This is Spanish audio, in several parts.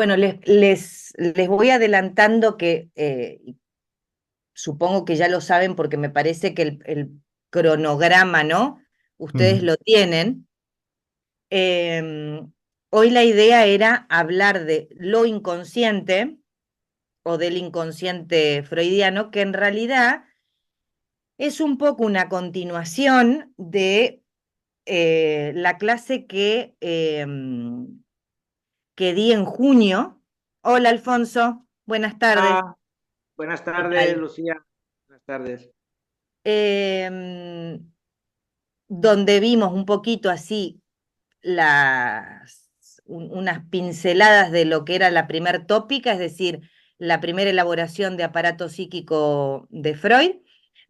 Bueno, les voy adelantando que supongo que ya lo saben porque me parece que el cronograma, ¿no? Ustedes Ujú. lo tienen. Em, Hoy la idea era hablar de lo inconsciente o del inconsciente freudiano, que en realidad es un poco una continuación de la clase que di en junio. Hola, Alfonso, buenas tardes. Ah, buenas ¿Qué tardes, tal? Lucía. Buenas tardes. Em, Donde vimos un poquito así unas pinceladas de lo que era la primer tópica, es decir, la primera elaboración de aparato psíquico de Freud.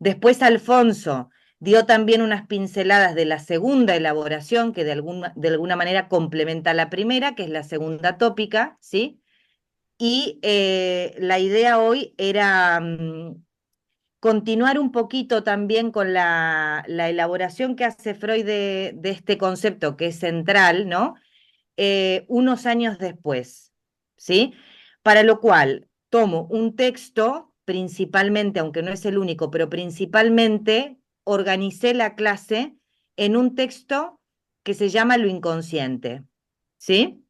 Después Alfonso dio también unas pinceladas de la segunda elaboración, que de alguna manera complementa la primera, que es la segunda tópica, ¿sí? Y la idea hoy era continuar un poquito también con la elaboración que hace Freud de este concepto que es central, ¿no? Unos años después, ¿sí? Para lo cual tomo un texto, principalmente, aunque no es el único, pero principalmente organicé la clase en un texto que se llama Lo inconsciente, ¿sí?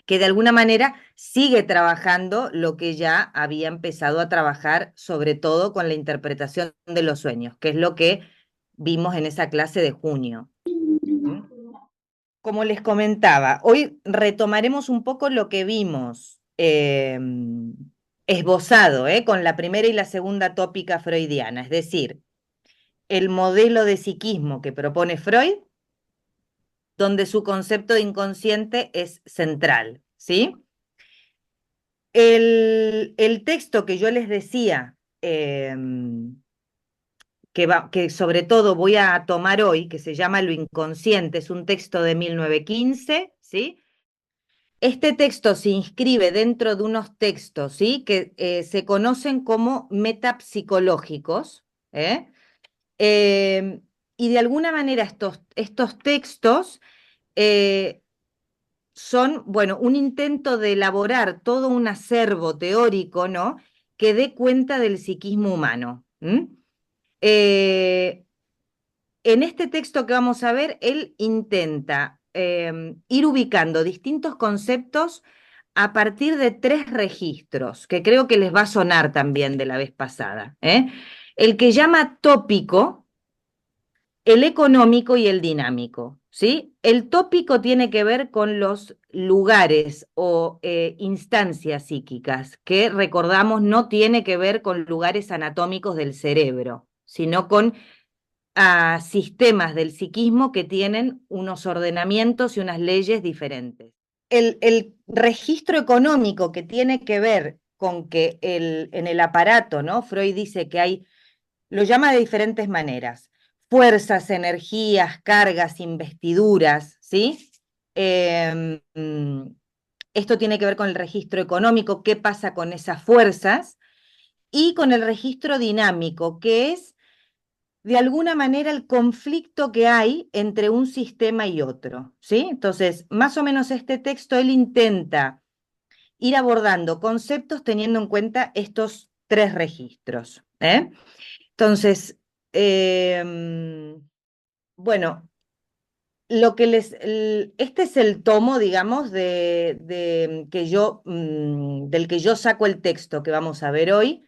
Que de alguna manera sigue trabajando lo que ya había empezado a trabajar, sobre todo con la interpretación de los sueños, que es lo que vimos en esa clase de junio. ¿Mm? Como les comentaba, hoy retomaremos un poco lo que vimos esbozado con la primera y la segunda tópica freudiana, es decir, el modelo de psiquismo que propone Freud, donde su concepto de inconsciente es central, ¿sí? El texto que yo les decía, que sobre todo voy a tomar hoy, que se llama Lo inconsciente, es un texto de 1915, ¿sí? Este texto se inscribe dentro de unos textos, ¿sí? Que se conocen como metapsicológicos, ¿eh? Eh, y de alguna manera estos textos eh, son, bueno, un intento de elaborar todo un acervo teórico, ¿no? Que dé cuenta del psiquismo humano. Eh, en este texto que vamos a ver, él intenta ir ubicando distintos conceptos a partir de tres registros, que creo que les va a sonar también de la vez pasada. El que llama tópico, el económico y el dinámico, ¿sí? El tópico tiene que ver con los lugares o instancias psíquicas, que recordamos no tiene que ver con lugares anatómicos del cerebro, sino con sistemas del psiquismo que tienen unos ordenamientos y unas leyes diferentes. El registro económico que tiene que ver con que en el aparato, ¿no? Freud dice que hay, lo llama de diferentes maneras, fuerzas, energías, cargas, investiduras, ¿sí? Eh, Esto tiene que ver con el registro económico, qué pasa con esas fuerzas, y con el registro dinámico, que es de alguna manera el conflicto que hay entre un sistema y otro, ¿sí? Entonces, más o menos este texto, él intenta ir abordando conceptos teniendo en cuenta estos tres registros, ¿eh? Entonces, bueno, este es el tomo, digamos, del que yo saco el texto que vamos a ver hoy,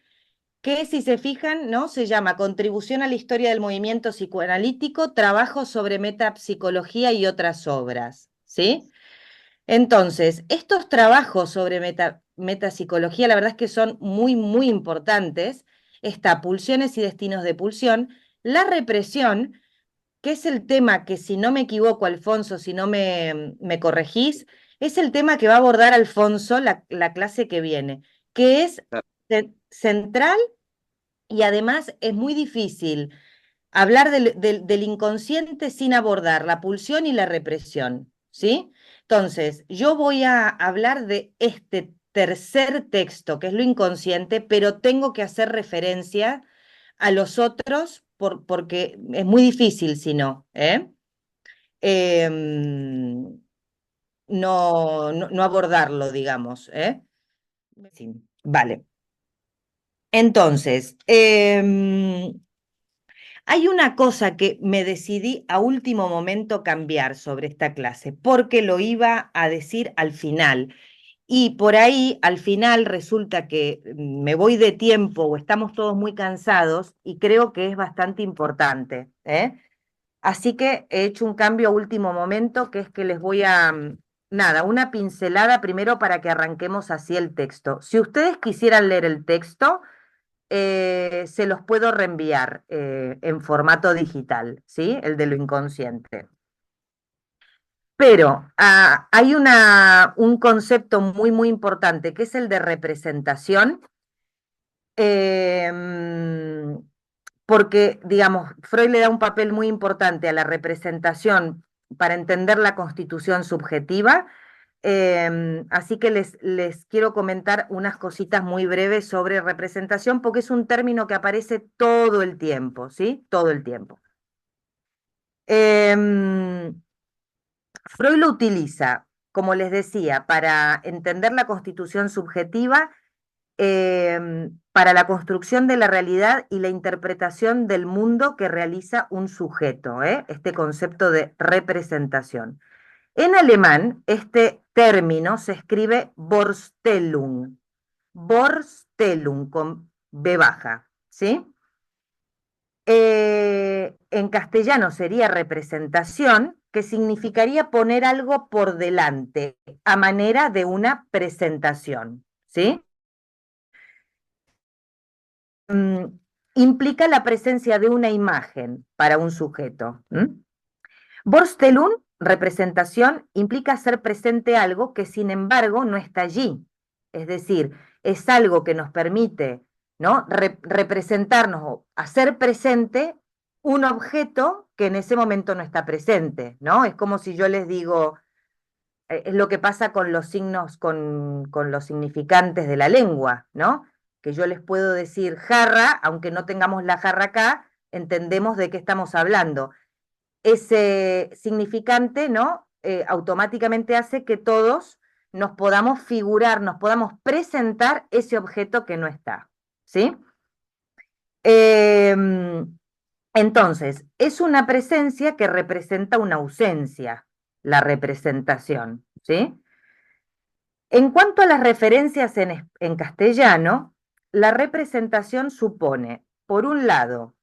que si se fijan, ¿no? Se llama Contribución a la historia del movimiento psicoanalítico, trabajo sobre metapsicología y otras obras, ¿sí? Entonces, estos trabajos sobre metapsicología, la verdad es que son muy, muy importantes. Está Pulsiones y Destinos de Pulsión, la represión, que es el tema que, si no me equivoco, Alfonso, si no me corregís, es el tema que va a abordar Alfonso la clase que viene, que es central y además es muy difícil hablar del inconsciente sin abordar la pulsión y la represión, ¿sí? Entonces, yo voy a hablar de este tercer texto, que es lo inconsciente, pero tengo que hacer referencia a los otros porque es muy difícil si no, ¿eh? Em, no abordarlo, digamos, ¿eh? Sí, vale. Entonces, hay una cosa que me decidí a último momento cambiar sobre esta clase, porque lo iba a decir al final. Y por ahí, al final, resulta que me voy de tiempo o estamos todos muy cansados y creo que es bastante importante, ¿eh? Así que he hecho un cambio a último momento, que es que les voy a, nada, una pincelada primero para que arranquemos así el texto. Si ustedes quisieran leer el texto, se los puedo reenviar en formato digital, ¿sí? El de lo inconsciente. Pero hay un concepto muy, muy importante, que es el de representación, em, porque, digamos, Freud le da un papel muy importante a la representación para entender la constitución subjetiva. Así que les quiero comentar unas cositas muy breves sobre representación, porque es un término que aparece todo el tiempo, ¿sí? Todo el tiempo. Em, Freud lo utiliza, como les decía, para entender la constitución subjetiva, para la construcción de la realidad y la interpretación del mundo que realiza un sujeto, ¿eh? Este concepto de representación. En alemán, este término se escribe Vorstellung, Vorstellung con B baja, ¿sí? En castellano sería representación, que significaría poner algo por delante, a manera de una presentación, ¿sí? Mm, implica la presencia de una imagen para un sujeto. Vorstellung, representación, implica hacer presente algo que sin embargo no está allí. Es decir, es algo que nos permite, ¿no? Representarnos o hacer presente un objeto que en ese momento no está presente, ¿no? Es como si yo les digo, es lo que pasa con los signos, con los significantes de la lengua, ¿no? Que yo les puedo decir jarra, aunque no tengamos la jarra acá, entendemos de qué estamos hablando. Ese significante, ¿no? Automáticamente hace que todos nos podamos figurar, nos podamos presentar ese objeto que no está, ¿sí? Entonces, es una presencia que representa una ausencia, la representación, ¿sí? En cuanto a las referencias en castellano, la representación supone, por un lado,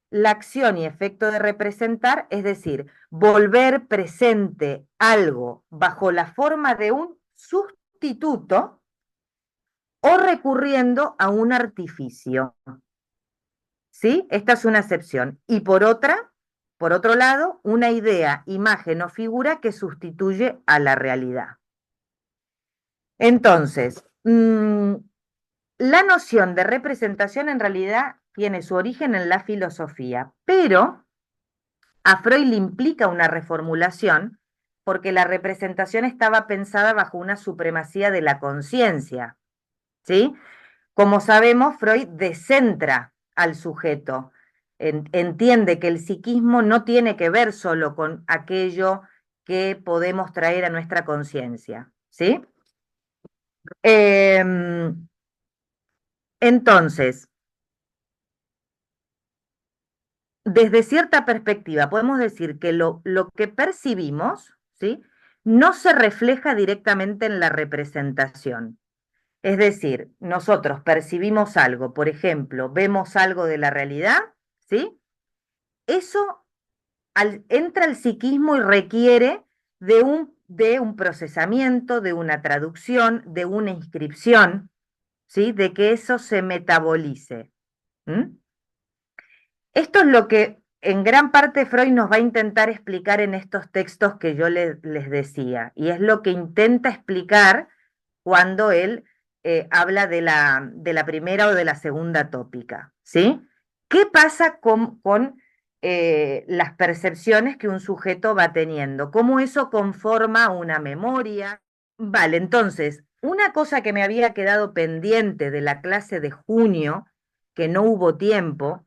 la acción y efecto de representar, es decir, volver presente algo bajo la forma de un sustituto o recurriendo a un artificio. ¿Sí? Esta es una excepción. Y por otro lado, una idea, imagen o figura que sustituye a la realidad. Entonces, la noción de representación en realidad tiene su origen en la filosofía, pero a Freud le implica una reformulación porque la representación estaba pensada bajo una supremacía de la conciencia, ¿sí? Como sabemos, Freud descentra al sujeto, entiende que el psiquismo no tiene que ver solo con aquello que podemos traer a nuestra conciencia, ¿sí? Entonces, desde cierta perspectiva, podemos decir que lo que percibimos, ¿sí? No se refleja directamente en la representación. Es decir, nosotros percibimos algo, por ejemplo, vemos algo de la realidad, ¿sí? Eso entra al psiquismo y requiere de un procesamiento, de una traducción, de una inscripción, ¿sí? De que eso se metabolice. ¿Mm? Esto es lo que en gran parte Freud nos va a intentar explicar en estos textos que yo les decía, y es lo que intenta explicar cuando él habla de la primera o de la segunda tópica, ¿sí? ¿Qué pasa con las percepciones que un sujeto va teniendo? ¿Cómo eso conforma una memoria? Vale, entonces, una cosa que me había quedado pendiente de la clase de junio, que no hubo tiempo,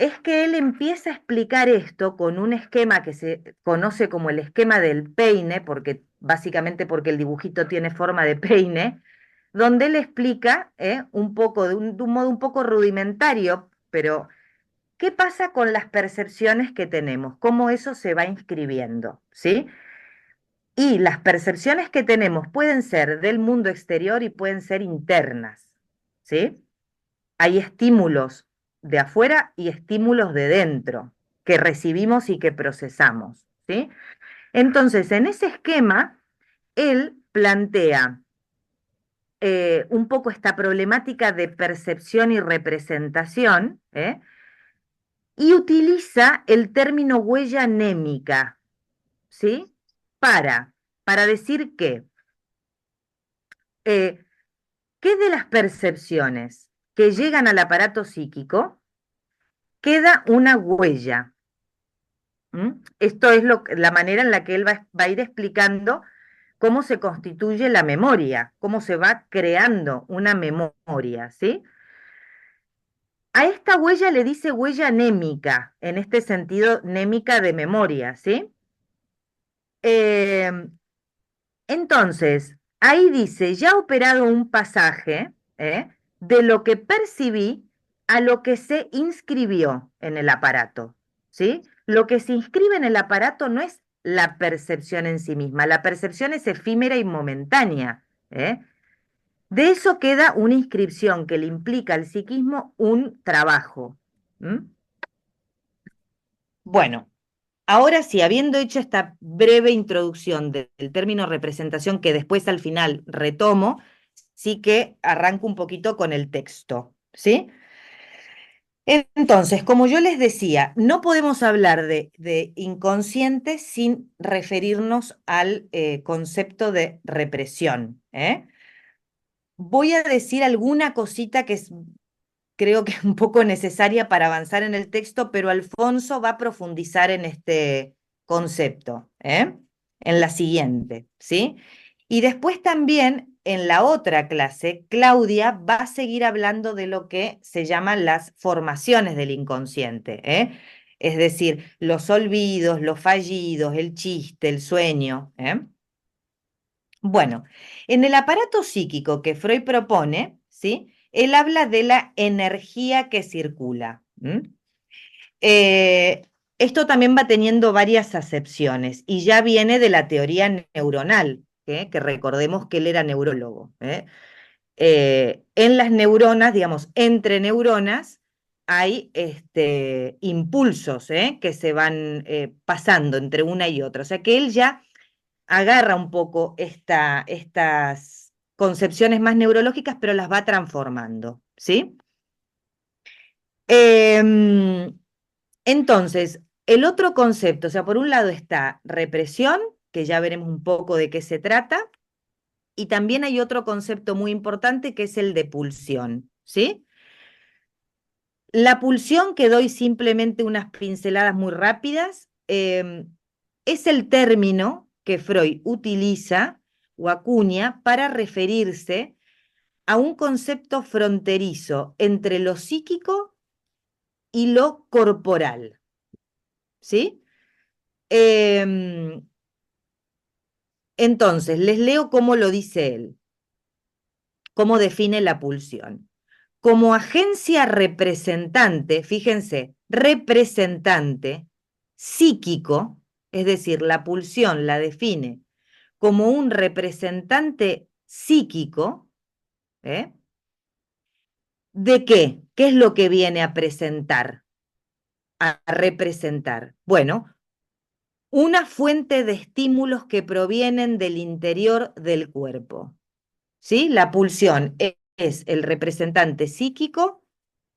es que él empieza a explicar esto con un esquema que se conoce como el esquema del peine, porque básicamente porque el dibujito tiene forma de peine, donde él explica un poco, de un modo un poco rudimentario, pero ¿qué pasa con las percepciones que tenemos? ¿Cómo eso se va inscribiendo? ¿Sí? Y las percepciones que tenemos pueden ser del mundo exterior y pueden ser internas. ¿Sí? Hay estímulos de afuera y estímulos de dentro que recibimos y que procesamos, ¿sí? Entonces, en ese esquema, él plantea un poco esta problemática de percepción y representación, y utiliza el término huella anémica, ¿sí? Para, para decir eh, que de las percepciones que llegan al aparato psíquico, queda una huella. Esto es la manera en la que él va a ir explicando cómo se constituye la memoria, cómo se va creando una memoria, ¿sí? A esta huella le dice huella anémica, en este sentido, némica de memoria, ¿sí? Eh, entonces, ahí dice, ya operado un pasaje, de lo que percibí a lo que se inscribió en el aparato, ¿sí? Lo que se inscribe en el aparato no es la percepción en sí misma, la percepción es efímera y momentánea, ¿eh? De eso queda una inscripción que le implica al psiquismo un trabajo. ¿M? Bueno, ahora sí, habiendo hecho esta breve introducción del término representación que después al final retomo, sí que arranco un poquito con el texto, ¿sí? Entonces, como yo les decía, no podemos hablar de inconsciente sin referirnos al concepto de represión, ¿eh? Voy a decir alguna cosita que creo que es un poco necesaria para avanzar en el texto, pero Alfonso va a profundizar en este concepto, en la siguiente, ¿sí? Y después también en la otra clase, Claudia va a seguir hablando de lo que se llaman las formaciones del inconsciente, ¿eh? Es decir, los olvidos, los fallidos, el chiste, el sueño, ¿eh? Bueno, en el aparato psíquico que Freud propone, ¿sí? Él habla de la energía que circula. Eh, Esto también va teniendo varias acepciones y ya viene de la teoría neuronal, que recordemos que él era neurólogo. En las neuronas, digamos, entre neuronas, hay impulsos que se van pasando entre una y otra. O sea que él ya agarra un poco estas concepciones más neurológicas, pero las va transformando, ¿sí? Em, entonces, el otro concepto, o sea, por un lado está represión, que ya veremos un poco de qué se trata, y también hay otro concepto muy importante que es el de pulsión, ¿sí? La pulsión, que doy simplemente unas pinceladas muy rápidas, es el término que Freud utiliza o acuña para referirse a un concepto fronterizo entre lo psíquico y lo corporal, ¿sí? Em, entonces, les leo cómo lo dice él, cómo define la pulsión. Como agencia representante, fíjense, representante psíquico, es decir, la pulsión la define como un representante psíquico, ¿eh? ¿De qué? ¿Qué es lo que viene a presentar, a representar? Bueno, una fuente de estímulos que provienen del interior del cuerpo, ¿sí? La pulsión es el representante psíquico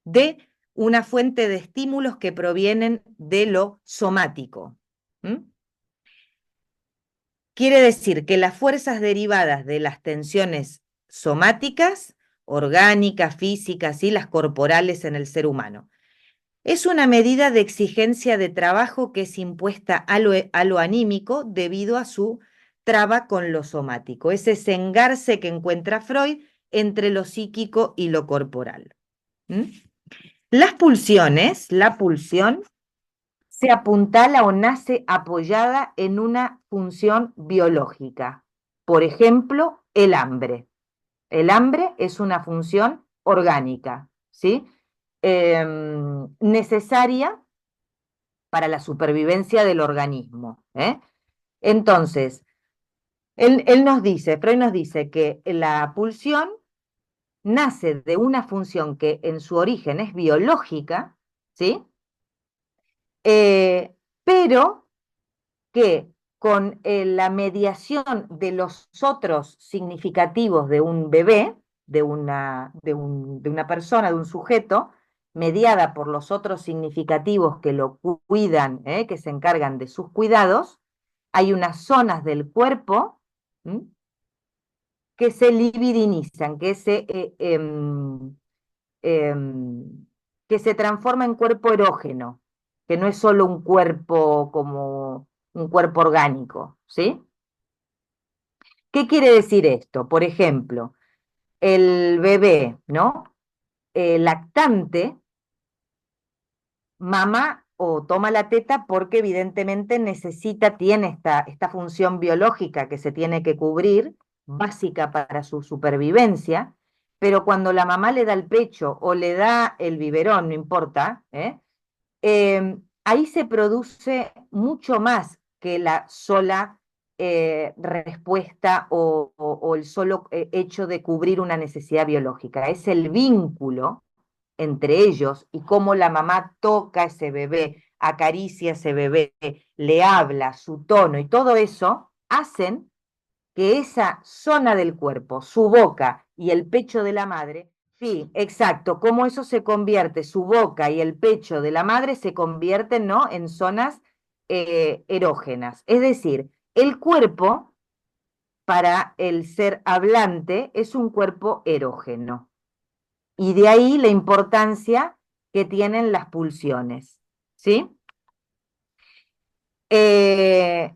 de una fuente de estímulos que provienen de lo somático. Quiere decir que las fuerzas derivadas de las tensiones somáticas, orgánicas, físicas y las corporales en el ser humano, es una medida de exigencia de trabajo que es impuesta a lo anímico debido a su traba con lo somático, ese engarce que encuentra Freud entre lo psíquico y lo corporal. La pulsión se apuntala o nace apoyada en una función biológica. Por ejemplo, el hambre. El hambre es una función orgánica, ¿sí? Necesaria para la supervivencia del organismo, ¿eh? Entonces, Freud nos dice que la pulsión nace de una función que en su origen es biológica, ¿sí? Pero que con la mediación de los otros significativos de un bebé, de una persona, de un sujeto, mediada por los otros significativos que lo cuidan, que se encargan de sus cuidados, hay unas zonas del cuerpo, ¿m?, que se libidinizan, que se transforma en cuerpo erógeno, que no es solo un cuerpo como un cuerpo orgánico, ¿sí? ¿Qué quiere decir esto? Por ejemplo, el bebé, ¿no? Lactante, mama o toma la teta porque evidentemente tiene esta función biológica que se tiene que cubrir, básica para su supervivencia, pero cuando la mamá le da el pecho o le da el biberón, no importa, ahí se produce mucho más que la sola respuesta o el solo hecho de cubrir una necesidad biológica. Es el vínculo entre ellos y cómo la mamá toca a ese bebé, acaricia a ese bebé, le habla, su tono y todo eso hacen que esa zona del cuerpo, su boca y el pecho de la madre, sí, exacto, cómo eso se convierte, su boca y el pecho de la madre se convierten, ¿no?, en zonas erógenas. Es decir, el cuerpo para el ser hablante es un cuerpo erógeno. Y de ahí la importancia que tienen las pulsiones, ¿sí? Eh,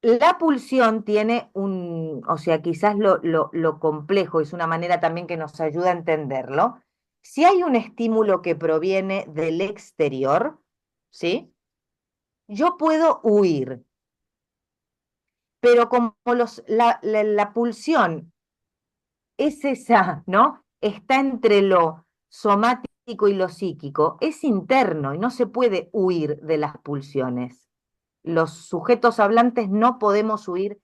La pulsión tiene o sea, quizás lo complejo, es una manera también que nos ayuda a entenderlo. Si hay un estímulo que proviene del exterior, ¿sí? Yo puedo huir, pero como la pulsión es esa, ¿no? Está entre lo somático y lo psíquico, es interno y no se puede huir de las pulsiones. Los sujetos hablantes no podemos huir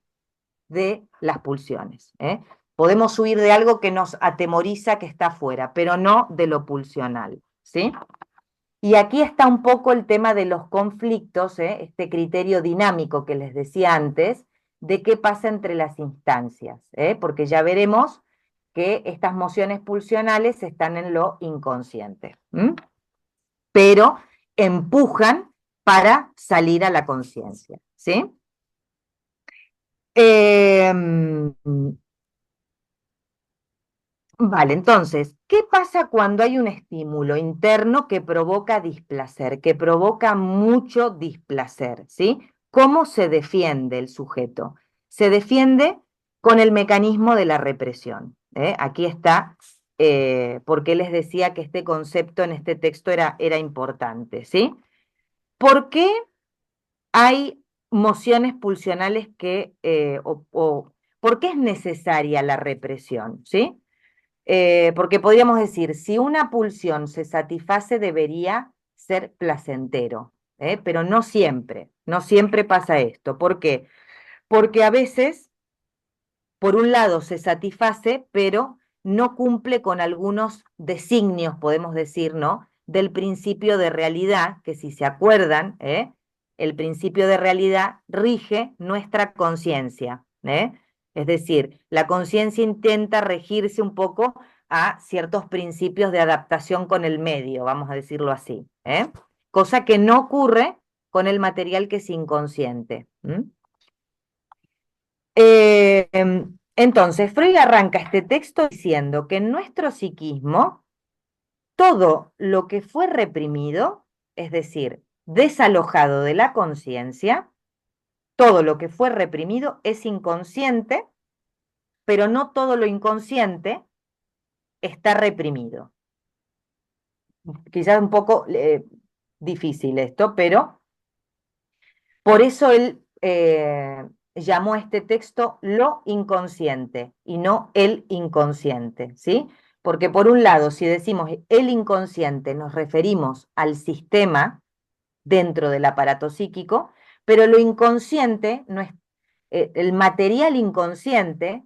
de las pulsiones, ¿eh? Podemos huir de algo que nos atemoriza, que está afuera, pero no de lo pulsional, ¿sí? Y aquí está un poco el tema de los conflictos, ¿eh? Este criterio dinámico que les decía antes, de qué pasa entre las instancias, ¿eh? Porque ya veremos que estas mociones pulsionales están en lo inconsciente, ¿m? Pero empujan para salir a la conciencia, ¿sí? Eh, Vale, entonces, ¿qué pasa cuando hay un estímulo interno que provoca displacer, que provoca mucho displacer, ¿sí? ¿Cómo se defiende el sujeto? Se defiende con el mecanismo de la represión, ¿eh? Aquí está, porque les decía que este concepto en este texto era importante, ¿sí? ¿Por qué hay mociones pulsionales por qué es necesaria la represión, ¿sí? Porque podríamos decir, si una pulsión se satisface, debería ser placentero, pero no siempre pasa esto. ¿Por qué? Porque a veces, por un lado, se satisface, pero no cumple con algunos designios, podemos decir, ¿no?, del principio de realidad, que si se acuerdan, el principio de realidad rige nuestra conciencia, ¿eh? Es decir, la conciencia intenta regirse un poco a ciertos principios de adaptación con el medio, vamos a decirlo así, ¿eh? Cosa que no ocurre con el material que es inconsciente. Entonces, Freud arranca este texto diciendo que en nuestro psiquismo todo lo que fue reprimido, es decir, desalojado de la conciencia, todo lo que fue reprimido es inconsciente, pero no todo lo inconsciente está reprimido. quizás un poco difícil esto, pero por eso él llamó a este texto lo inconsciente y no el inconsciente, ¿sí? Porque por un lado, si decimos el inconsciente, nos referimos al sistema dentro del aparato psíquico, pero lo inconsciente, no es, el material inconsciente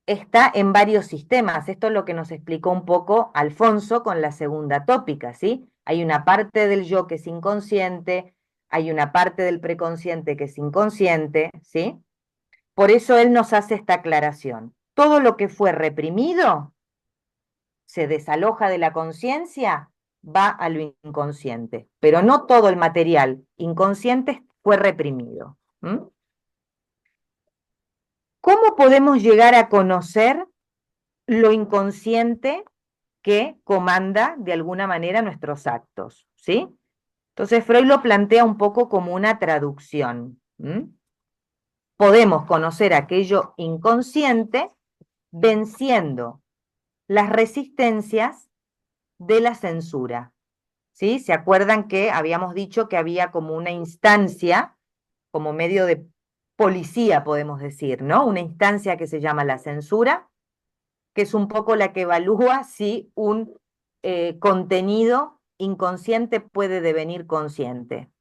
está en varios sistemas. Esto es lo que nos explicó un poco Alfonso con la segunda tópica, ¿sí? Hay una parte del yo que es inconsciente, hay una parte del preconsciente que es inconsciente, ¿sí? Por eso él nos hace esta aclaración. Todo lo que fue reprimido se desaloja de la conciencia, va a lo inconsciente, pero no todo el material inconsciente fue reprimido. ¿Mm? ¿Cómo podemos llegar a conocer lo inconsciente que comanda de alguna manera nuestros actos? ¿Sí? Entonces Freud lo plantea un poco como una traducción. Podemos conocer aquello inconsciente venciendo las resistencias de la censura. ¿Sí? ¿Se acuerdan que habíamos dicho que había como una instancia, como medio de policía, podemos decir, ¿no? Una instancia que se llama la censura, que es un poco la que evalúa si un contenido inconsciente puede devenir consciente.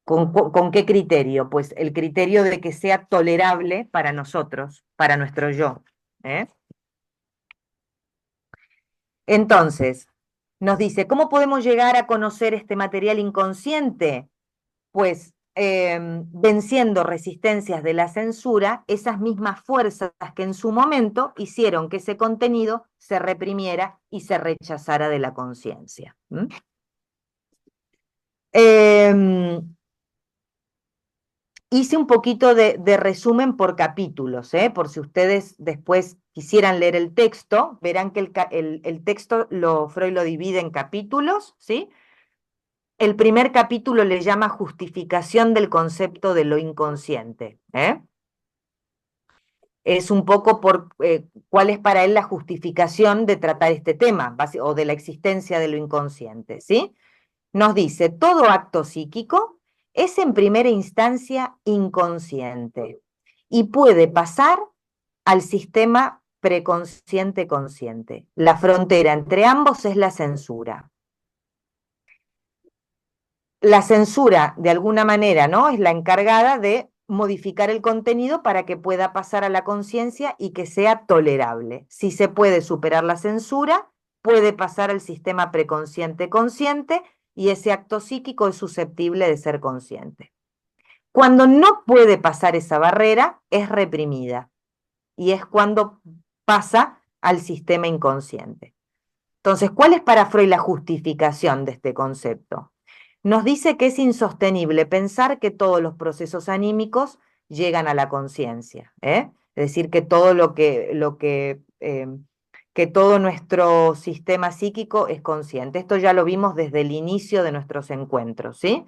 ¿Con qué criterio? Pues el criterio de que sea tolerable para nosotros, para nuestro yo. ¿Eh? Entonces, nos dice, ¿cómo podemos llegar a conocer este material inconsciente? Pues venciendo resistencias de la censura, esas mismas fuerzas que en su momento hicieron que ese contenido se reprimiera y se rechazara de la conciencia. Hice un poquito de resumen por capítulos, por si ustedes después quisieran leer el texto, verán que el texto Freud lo divide en capítulos, ¿sí? El primer capítulo le llama justificación del concepto de lo inconsciente. Es un poco por cuál es para él la justificación de tratar este tema o de la existencia de lo inconsciente, ¿sí? Nos dice, todo acto psíquico es en primera instancia inconsciente y puede pasar al sistema preconsciente-consciente. La frontera entre ambos es la censura. La censura, de alguna manera, ¿no? Es la encargada de modificar el contenido para que pueda pasar a la conciencia y que sea tolerable. Si se puede superar la censura, puede pasar al sistema preconsciente-consciente y ese acto psíquico es susceptible de ser consciente. Cuando no puede pasar esa barrera, es reprimida y es cuando pasa al sistema inconsciente. Entonces, ¿cuál es para Freud la justificación de este concepto? Nos dice que es insostenible pensar que todos los procesos anímicos llegan a la conciencia, ¿eh? Es decir, que todo que todo nuestro sistema psíquico es consciente. Esto ya lo vimos desde el inicio de nuestros encuentros, ¿sí?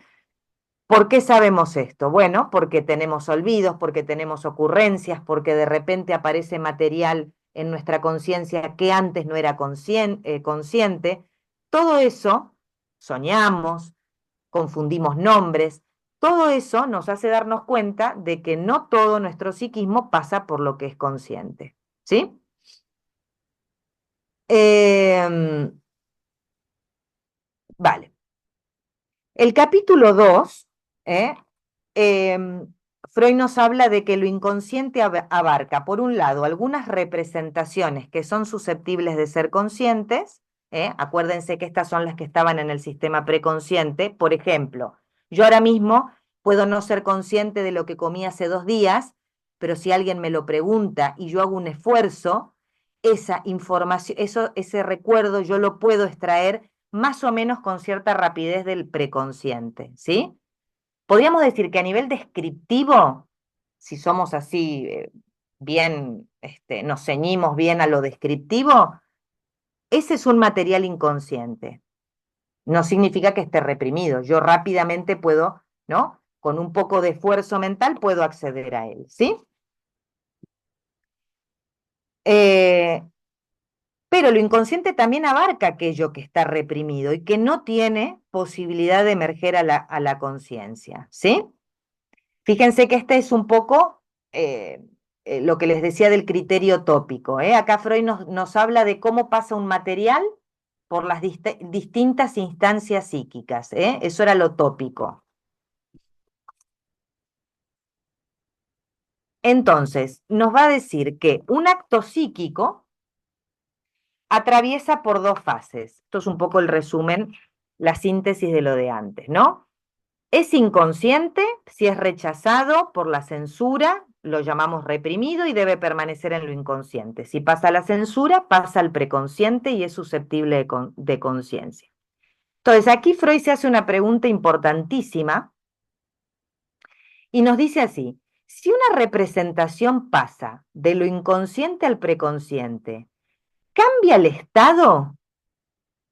¿Por qué sabemos esto? Bueno, porque tenemos olvidos, porque tenemos ocurrencias, porque de repente aparece material en nuestra conciencia que antes no era consciente. Todo eso, soñamos, confundimos nombres, todo eso nos hace darnos cuenta de que no todo nuestro psiquismo pasa por lo que es consciente. ¿Sí? Vale. El capítulo 2, Freud nos habla de que lo inconsciente abarca, por un lado, algunas representaciones que son susceptibles de ser conscientes. Acuérdense que estas son las que estaban en el sistema preconsciente. Por ejemplo, yo ahora mismo puedo no ser consciente de lo que comí hace 2 días, pero si alguien me lo pregunta y yo hago un esfuerzo, esa información, ese recuerdo yo lo puedo extraer más o menos con cierta rapidez del preconsciente, ¿sí? Podríamos decir que a nivel descriptivo, si somos así bien, nos ceñimos bien a lo descriptivo, ese es un material inconsciente. No significa que esté reprimido. Yo rápidamente puedo, ¿no? Con un poco de esfuerzo mental puedo acceder a él, ¿sí? Pero lo inconsciente también abarca aquello que está reprimido y que no tiene posibilidad de emerger a la conciencia, ¿sí? Fíjense que este es un poco lo que les decía del criterio tópico, ¿eh? Acá Freud nos habla de cómo pasa un material por las distintas instancias psíquicas, ¿eh? Eso era lo tópico. Entonces, nos va a decir que un acto psíquico atraviesa por dos fases. Esto es un poco el resumen, la síntesis de lo de antes, ¿no? Es inconsciente si es rechazado por la censura, lo llamamos reprimido y debe permanecer en lo inconsciente. Si pasa la censura, pasa al preconsciente y es susceptible de conciencia. Entonces, aquí Freud se hace una pregunta importantísima y nos dice así, si una representación pasa de lo inconsciente al preconsciente, ¿cambia el estado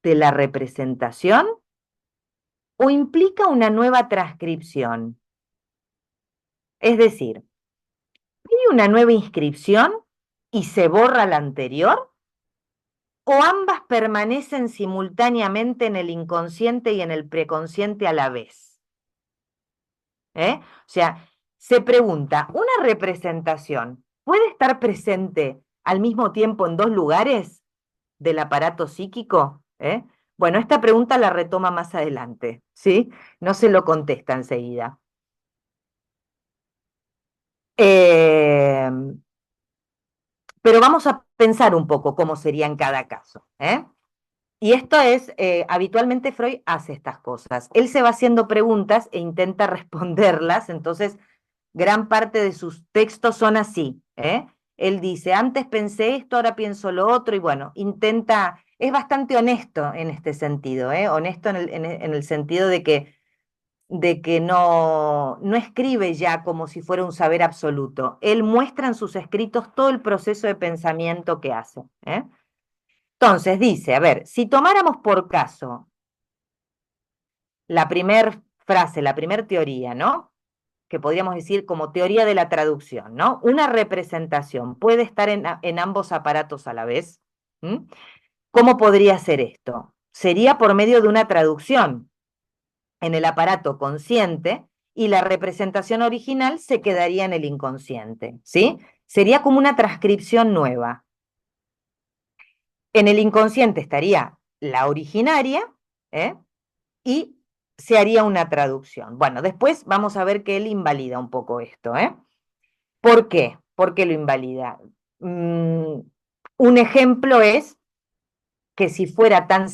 de la representación o implica una nueva transcripción? Es decir, ¿hay una nueva inscripción y se borra la anterior? ¿O ambas permanecen simultáneamente en el inconsciente y en el preconsciente a la vez? O sea, se pregunta, ¿una representación puede estar presente al mismo tiempo en dos lugares del aparato psíquico? Bueno, esta pregunta la retoma más adelante, ¿sí? No se lo contesta enseguida. Eh, pero vamos a pensar un poco cómo sería en cada caso. Y esto es, habitualmente Freud hace estas cosas. Él se va haciendo preguntas e intenta responderlas, entonces gran parte de sus textos son así. Él dice, antes pensé esto, ahora pienso lo otro, y bueno, intenta, es bastante honesto en este sentido, honesto en el sentido de que no escribe ya como si fuera un saber absoluto. Él muestra en sus escritos todo el proceso de pensamiento que hace. Entonces dice, a ver, si tomáramos por caso la primer frase, la primer teoría, ¿no? Que podríamos decir como teoría de la traducción, ¿no? Una representación puede estar en ambos aparatos a la vez. ¿Mm? ¿Cómo podría ser esto? Sería por medio de una traducción en el aparato consciente y la representación original se quedaría en el inconsciente, ¿sí? Sería como una transcripción nueva. En el inconsciente estaría la originaria, y se haría una traducción. Bueno, después vamos a ver que él invalida un poco esto. ¿Por qué? ¿Por qué lo invalida? Un ejemplo es que si fuera tan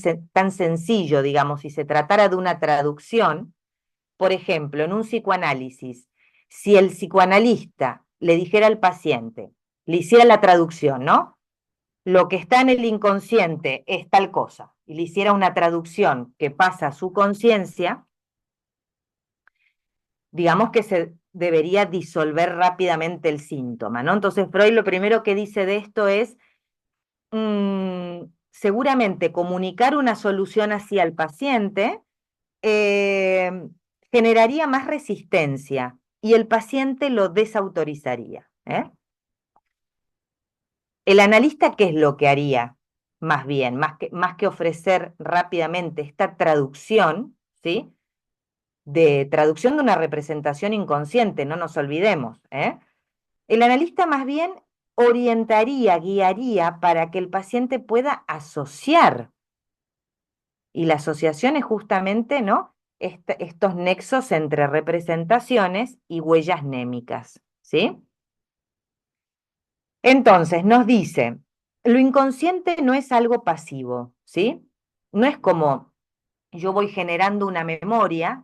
sencillo, digamos, si se tratara de una traducción, por ejemplo, en un psicoanálisis, si el psicoanalista le dijera al paciente, le hiciera la traducción, ¿no? Lo que está en el inconsciente es tal cosa, y le hiciera una traducción que pasa a su conciencia, digamos que se debería disolver rápidamente el síntoma, ¿no? Entonces Freud lo primero que dice de esto es, seguramente comunicar una solución así al paciente eh, generaría más resistencia y el paciente lo desautorizaría. El analista, ¿qué es lo que haría? Más bien, más que ofrecer rápidamente esta traducción, ¿sí? De traducción de una representación inconsciente, no nos olvidemos. El analista más bien orientaría, guiaría para que el paciente pueda asociar. Y la asociación es justamente, ¿no? Estos nexos entre representaciones y huellas némicas, ¿sí? Entonces, nos dice, lo inconsciente no es algo pasivo, ¿sí? No es como yo voy generando una memoria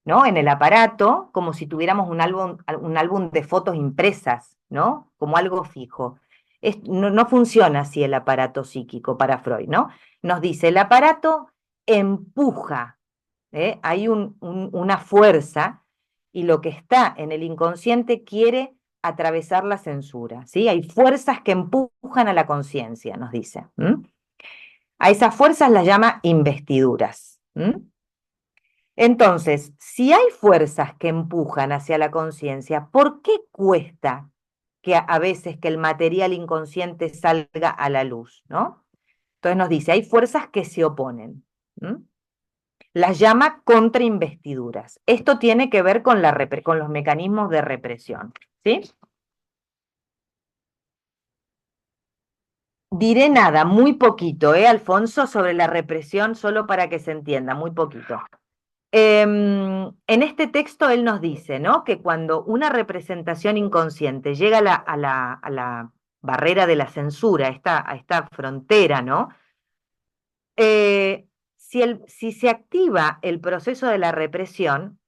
¿no? En el aparato, como si tuviéramos un álbum de fotos impresas, ¿no? Como algo fijo. No funciona así el aparato psíquico para Freud, ¿no? Nos dice, el aparato empuja, hay una fuerza y lo que está en el inconsciente quiere atravesar la censura, ¿sí? Hay fuerzas que empujan a la conciencia, nos dice. A esas fuerzas las llama investiduras. Entonces, si hay fuerzas que empujan hacia la conciencia, ¿por qué cuesta que a veces que el material inconsciente salga a la luz, ¿no? Entonces nos dice, hay fuerzas que se oponen. Las llama contrainvestiduras. Esto tiene que ver con los mecanismos de represión, ¿sí? Diré nada, muy poquito, Alfonso, sobre la represión, solo para que se entienda, muy poquito. En este texto él nos dice, ¿no? Que cuando una representación inconsciente llega a la barrera de la censura, a esta frontera, ¿no? Si se activa el proceso de la represión,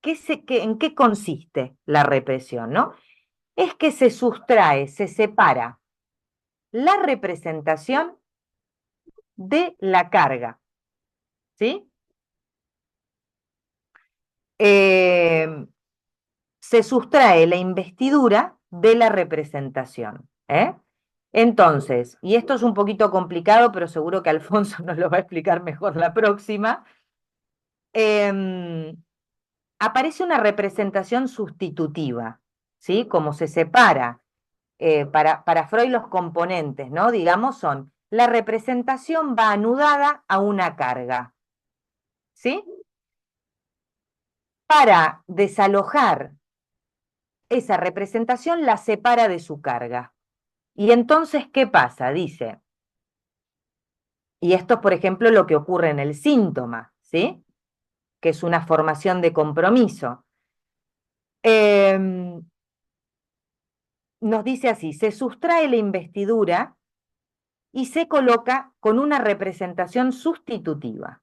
¿en qué consiste la represión, no? Es que se sustrae, se separa la representación de la carga, ¿sí? Se sustrae la investidura de la representación, ¿eh? Entonces, y esto es un poquito complicado, pero seguro que Alfonso nos lo va a explicar mejor la próxima, aparece una representación sustitutiva, ¿sí? Como se separa, para Freud los componentes, ¿no? Digamos, son, la representación va anudada a una carga, ¿sí? Para desalojar esa representación la separa de su carga. Y entonces, ¿qué pasa? Dice, y esto es, por ejemplo, lo que ocurre en el síntoma, ¿sí? Que es una formación de compromiso. Nos dice así, se sustrae la investidura y se coloca con una representación sustitutiva,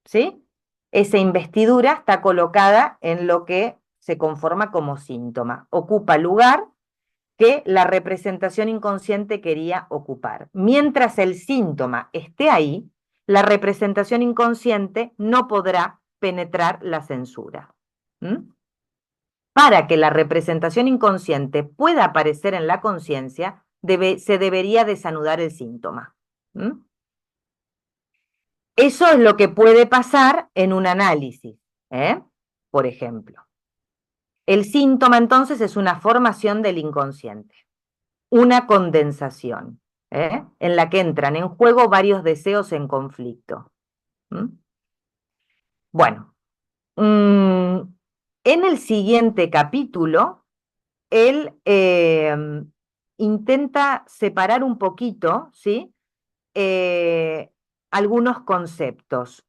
¿sí? Esa investidura está colocada en lo que se conforma como síntoma, ocupa lugar que la representación inconsciente quería ocupar. Mientras el síntoma esté ahí, la representación inconsciente no podrá penetrar la censura. Para que la representación inconsciente pueda aparecer en la conciencia, se debería desanudar el síntoma. Eso es lo que puede pasar en un análisis, por ejemplo. El síntoma entonces es una formación del inconsciente, una condensación, en la que entran en juego varios deseos en conflicto. Bueno, en el siguiente capítulo, él intenta separar un poquito, ¿sí? Algunos conceptos.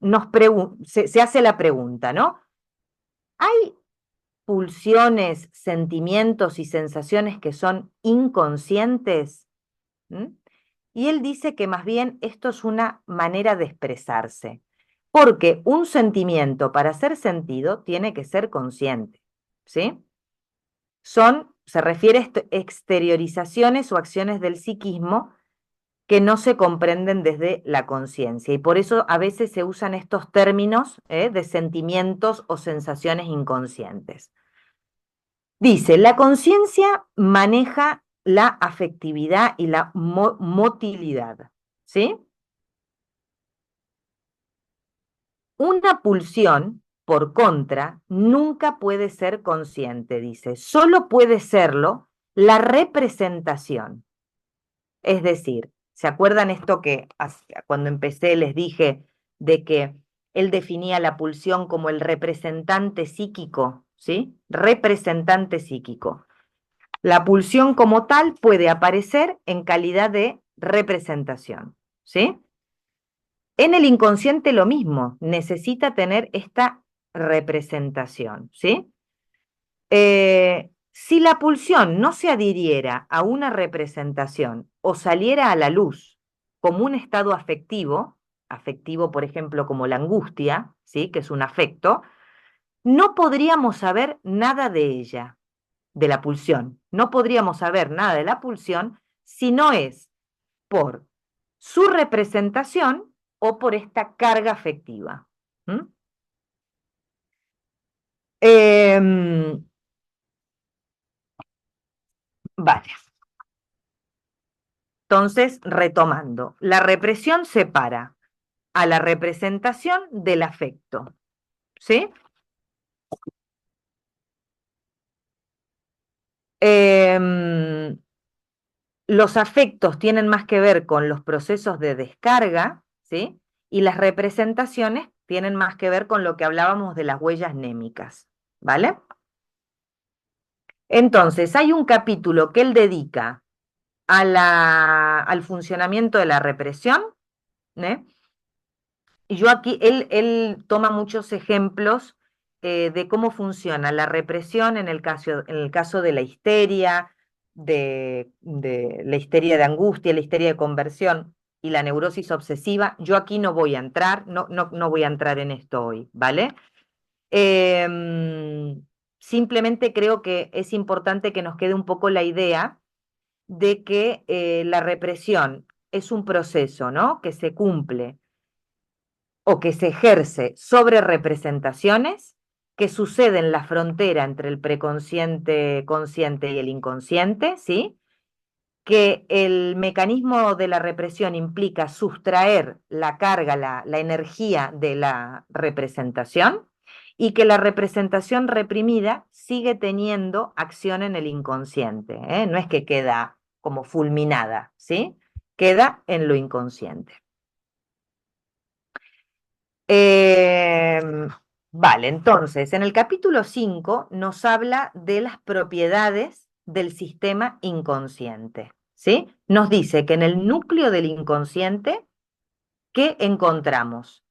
Se hace la pregunta, ¿no? ¿Hay pulsiones, sentimientos y sensaciones que son inconscientes? Y él dice que más bien esto es una manera de expresarse, porque un sentimiento para ser sentido tiene que ser consciente, ¿sí? Se refiere a exteriorizaciones o acciones del psiquismo que no se comprenden desde la conciencia. Y por eso a veces se usan estos términos de sentimientos o sensaciones inconscientes. Dice, la conciencia maneja la afectividad y la motilidad, ¿sí? Una pulsión, por contra, nunca puede ser consciente, dice. Solo puede serlo la representación. Es decir, ¿se acuerdan esto que cuando empecé les dije de que él definía la pulsión como el representante psíquico, ¿sí? Representante psíquico. La pulsión como tal puede aparecer en calidad de representación, ¿sí? En el inconsciente lo mismo, necesita tener esta representación, ¿sí? Si la pulsión no se adhiriera a una representación o saliera a la luz como un estado afectivo, afectivo por ejemplo como la angustia, ¿sí? Que es un afecto, no podríamos saber nada de ella, de la pulsión. No podríamos saber nada de la pulsión si no es por su representación o por esta carga afectiva. Vale. Entonces, retomando, la represión separa a la representación del afecto, ¿sí? Em, los afectos tienen más que ver con los procesos de descarga, ¿sí? Y las representaciones tienen más que ver con lo que hablábamos de las huellas némicas, ¿vale? Entonces, hay un capítulo que él dedica al funcionamiento de la represión, ¿eh? Y yo aquí, él toma muchos ejemplos de cómo funciona la represión en el caso de la histeria, de la histeria de angustia, la histeria de conversión y la neurosis obsesiva. Yo aquí no voy a entrar, no voy a entrar en esto hoy, ¿vale? Simplemente creo que es importante que nos quede un poco la idea de que la represión es un proceso, ¿no? Que se cumple o que se ejerce sobre representaciones que suceden en la frontera entre el preconsciente, consciente y el inconsciente, ¿sí? Que el mecanismo de la represión implica sustraer la carga, la energía de la representación y que la representación reprimida sigue teniendo acción en el inconsciente, ¿eh? No es que queda como fulminada, ¿sí? Queda en lo inconsciente. Em, vale, entonces, en el capítulo 5 nos habla de las propiedades del sistema inconsciente, ¿sí? Nos dice que en el núcleo del inconsciente, ¿qué encontramos?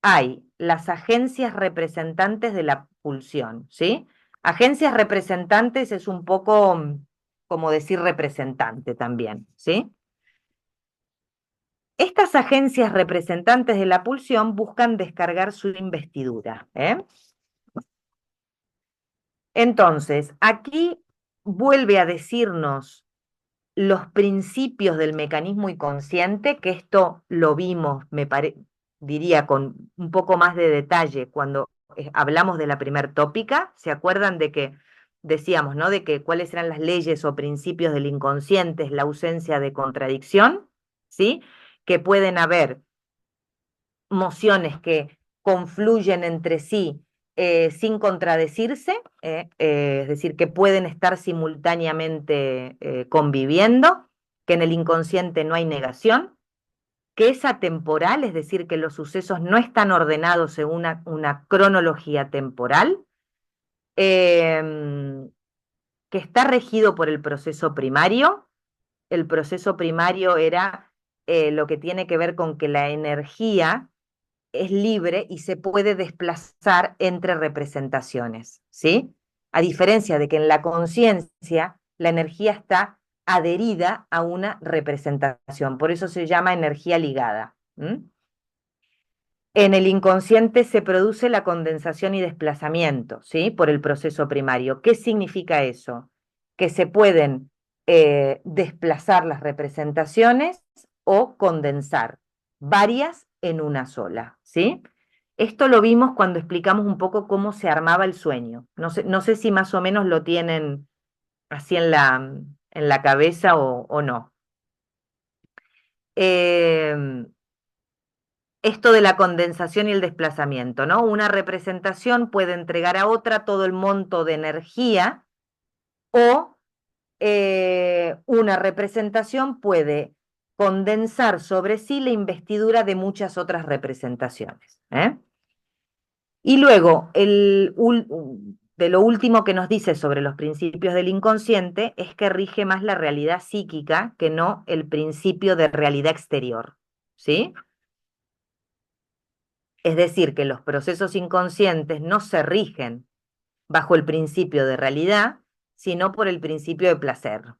Hay las agencias representantes de la pulsión, ¿sí? Agencias representantes es un poco como decir representante también, ¿sí? Estas agencias representantes de la pulsión buscan descargar su investidura, ¿eh? Entonces, aquí vuelve a decirnos los principios del mecanismo inconsciente, que esto lo vimos, diría, con un poco más de detalle cuando hablamos de la primer tópica. ¿Se acuerdan de que decíamos, ¿no? De que cuáles eran las leyes o principios del inconsciente, es la ausencia de contradicción, ¿sí? Que pueden haber mociones que confluyen entre sí sin contradecirse, es decir, que pueden estar simultáneamente conviviendo, que en el inconsciente no hay negación, que es atemporal, es decir, que los sucesos no están ordenados según una cronología temporal, eh, que está regido por el proceso primario. El proceso primario era lo que tiene que ver con que la energía es libre y se puede desplazar entre representaciones, ¿sí? A diferencia de que en la conciencia la energía está adherida a una representación, por eso se llama energía ligada. ¿M? En el inconsciente se produce la condensación y desplazamiento, ¿sí? Por el proceso primario. ¿Qué significa eso? Que se pueden desplazar las representaciones o condensar varias en una sola, ¿sí? Esto lo vimos cuando explicamos un poco cómo se armaba el sueño. No sé si más o menos lo tienen así en la cabeza o no. Eh, Esto de la condensación y el desplazamiento, ¿no? Una representación puede entregar a otra todo el monto de energía o una representación puede condensar sobre sí la investidura de muchas otras representaciones, ¿eh? Y luego, de lo último que nos dice sobre los principios del inconsciente es que rige más la realidad psíquica que no el principio de realidad exterior, ¿sí? Es decir, que los procesos inconscientes no se rigen bajo el principio de realidad, sino por el principio de placer.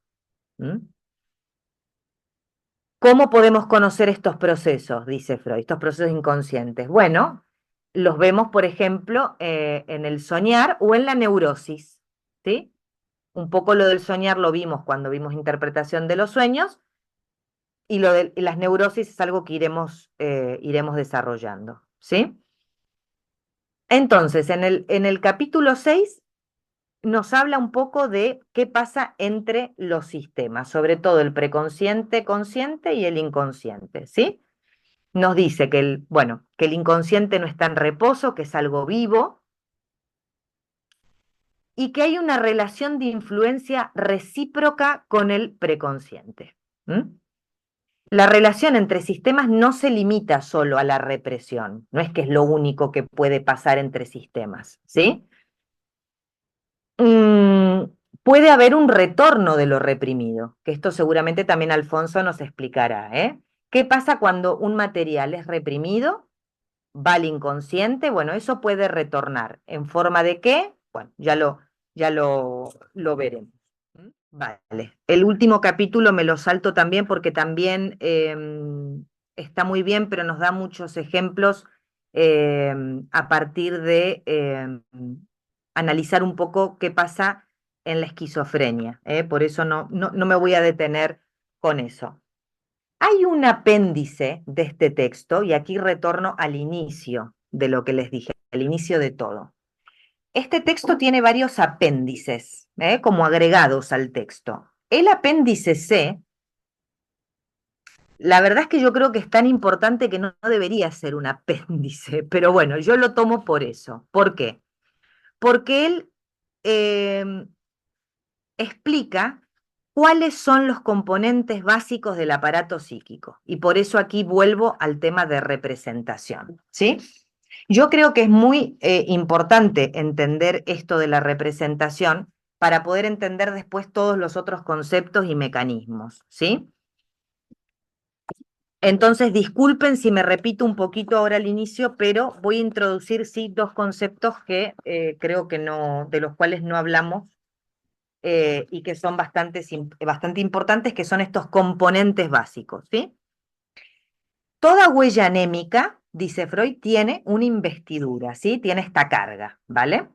¿Mm? ¿Cómo podemos conocer estos procesos? Dice Freud, estos procesos inconscientes. Bueno, los vemos, por ejemplo, en el soñar o en la neurosis, ¿sí? Un poco lo del soñar lo vimos cuando vimos interpretación de los sueños y lo de las neurosis es algo que iremos desarrollando, ¿sí? Entonces, en el capítulo 6 nos habla un poco de qué pasa entre los sistemas, sobre todo el preconsciente, consciente y el inconsciente, ¿sí? Nos dice que bueno, que el inconsciente no está en reposo, que es algo vivo, y que hay una relación de influencia recíproca con el preconsciente. ¿Mm? La relación entre sistemas no se limita solo a la represión, no es que es lo único que puede pasar entre sistemas, ¿sí? Mm, puede haber un retorno de lo reprimido, que esto seguramente también Alfonso nos explicará, ¿eh? ¿Qué pasa cuando un material es reprimido, va al inconsciente? Bueno, eso puede retornar. ¿En forma de qué? Bueno, ya lo veremos. ¿Mm? Vale. El último capítulo me lo salto también porque también está muy bien, pero nos da muchos ejemplos a partir de analizar un poco qué pasa en la esquizofrenia. Por eso no me voy a detener con eso. Hay un apéndice de este texto, y aquí retorno al inicio de lo que les dije, al inicio de todo. Este texto tiene varios apéndices, como agregados al texto. El apéndice C, la verdad es que yo creo que es tan importante que no debería ser un apéndice, pero bueno, yo lo tomo por eso. ¿Por qué? Porque él eh, explica cuáles son los componentes básicos del aparato psíquico. Y por eso aquí vuelvo al tema de representación, ¿sí? Yo creo que es muy importante entender esto de la representación para poder entender después todos los otros conceptos y mecanismos, ¿sí? Entonces, disculpen si me repito un poquito ahora al inicio, pero voy a introducir, sí, dos conceptos que creo que no, de los cuales no hablamos y que son bastante importantes, que son estos componentes básicos, ¿sí? Toda huella anémica, dice Freud, tiene una investidura, ¿sí? Tiene esta carga, ¿vale?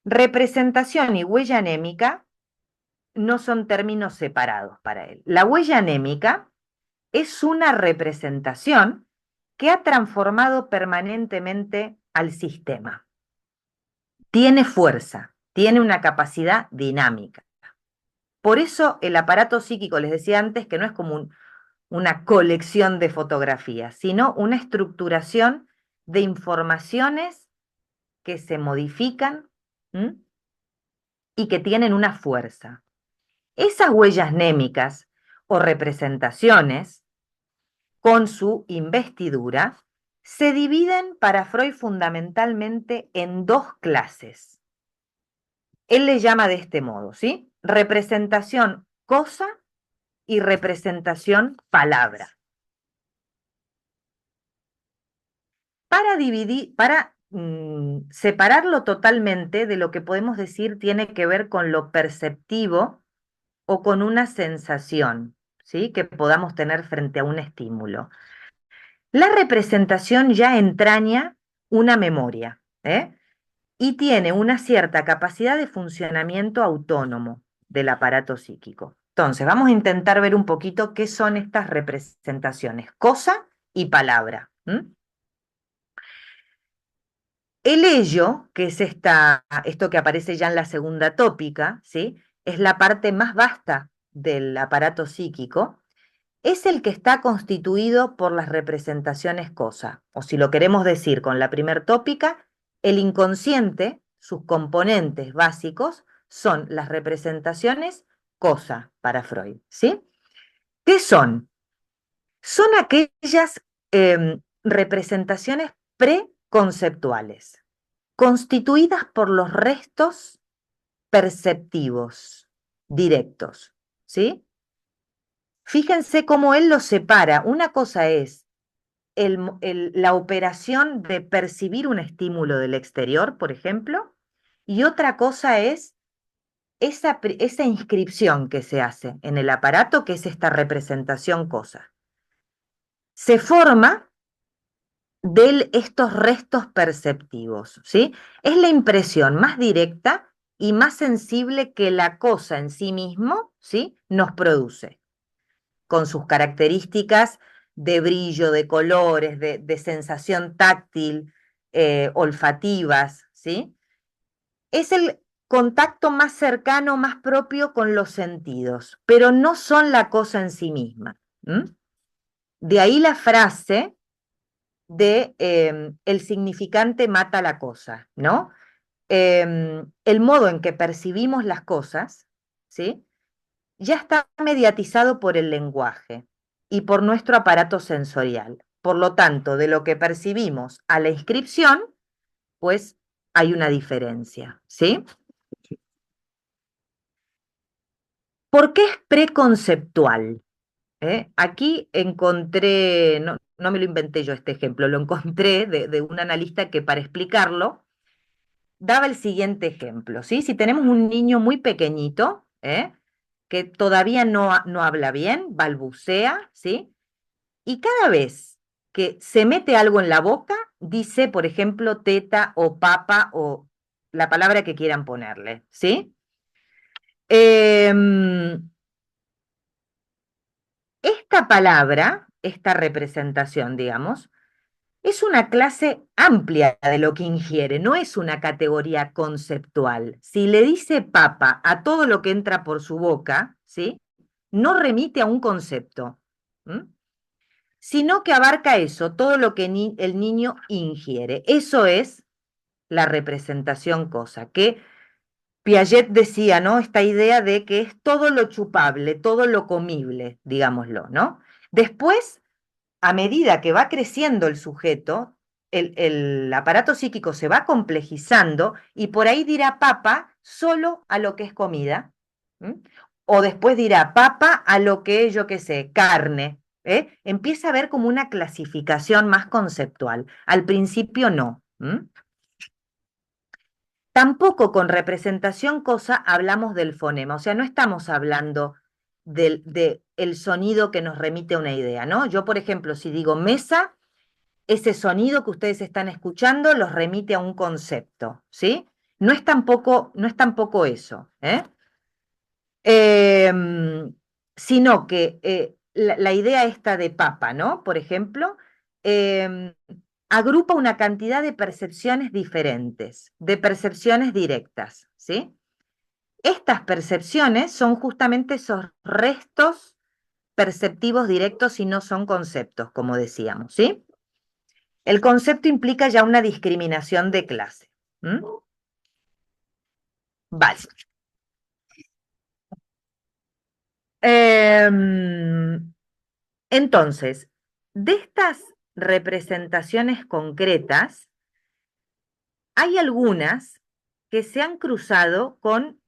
Representación y huella anémica no son términos separados para él. La huella anémica es una representación que ha transformado permanentemente al sistema. Tiene fuerza, tiene una capacidad dinámica. Por eso el aparato psíquico, les decía antes, que no es como una colección de fotografías, sino una estructuración de informaciones que se modifican, ¿m? Y que tienen una fuerza. Esas huellas némicas o representaciones, con su investidura, se dividen para Freud fundamentalmente en dos clases. Él le llama de este modo, ¿sí? Representación cosa y representación palabra. Para separarlo totalmente de lo que podemos decir tiene que ver con lo perceptivo o con una sensación, ¿sí? Que podamos tener frente a un estímulo. La representación ya entraña una memoria, y tiene una cierta capacidad de funcionamiento autónomo del aparato psíquico. Entonces, vamos a intentar ver un poquito qué son estas representaciones, cosa y palabra. El ello, que es esto que aparece ya en la segunda tópica, ¿sí? Es la parte más vasta del aparato psíquico, es el que está constituido por las representaciones cosa, o si lo queremos decir con la primer tópica, el inconsciente, sus componentes básicos, son las representaciones cosa para Freud, ¿sí? ¿Qué son? Son aquellas representaciones preconceptuales, constituidas por los restos perceptivos directos, ¿sí? Fíjense cómo él los separa. Una cosa es la operación de percibir un estímulo del exterior, por ejemplo, y otra cosa es esa inscripción que se hace en el aparato, que es esta representación cosa. Se forma de estos restos perceptivos, ¿sí? Es la impresión más directa y más sensible que la cosa en sí mismo, ¿sí? Nos produce, con sus características de brillo, de colores, de sensación táctil, olfativas, ¿sí? Es el contacto más cercano, más propio con los sentidos, pero no son la cosa en sí misma. De ahí la frase de el significante mata la cosa, ¿no? el modo en que percibimos las cosas, ¿sí? Ya está mediatizado por el lenguaje y por nuestro aparato sensorial. Por lo tanto, de lo que percibimos a la inscripción, pues hay una diferencia, ¿sí? ¿Por qué es preconceptual? Aquí encontré, no, no me lo inventé yo este ejemplo, lo encontré de un analista que para explicarlo daba el siguiente ejemplo, ¿sí? Si tenemos un niño muy pequeñito, que todavía no habla bien, balbucea, ¿sí? Y cada vez que se mete algo en la boca, dice, por ejemplo, teta o papa o la palabra que quieran ponerle, ¿sí? Em, esta palabra, esta representación, digamos, es una clase amplia de lo que ingiere, no es una categoría conceptual. Si le dice papa a todo lo que entra por su boca, ¿sí? No remite a un concepto, ¿m? Sino que abarca eso, todo lo que el niño ingiere. Eso es la representación cosa, que Piaget decía, ¿no? Esta idea de que es todo lo chupable, todo lo comible, digámoslo, ¿no? Después, a medida que va creciendo el sujeto, el aparato psíquico se va complejizando y por ahí dirá papa solo a lo que es comida, ¿m? O después dirá papa a lo que es, yo qué sé, carne. Empieza a haber como una clasificación más conceptual. Al principio no. ¿M? Tampoco con representación cosa hablamos del fonema, o sea, no estamos hablando de el sonido que nos remite a una idea, ¿no? Yo, por ejemplo, si digo mesa, ese sonido que ustedes están escuchando los remite a un concepto, ¿sí? No es tampoco eso, ¿eh? Sino que la idea esta de papa, ¿no? Por ejemplo, em, agrupa una cantidad de percepciones diferentes, de percepciones directas, ¿sí? Estas percepciones son justamente esos restos perceptivos directos y no son conceptos, como decíamos, ¿sí? El concepto implica ya una discriminación de clase. ¿M? Vale. Em, entonces, de estas representaciones concretas, hay algunas que se han cruzado con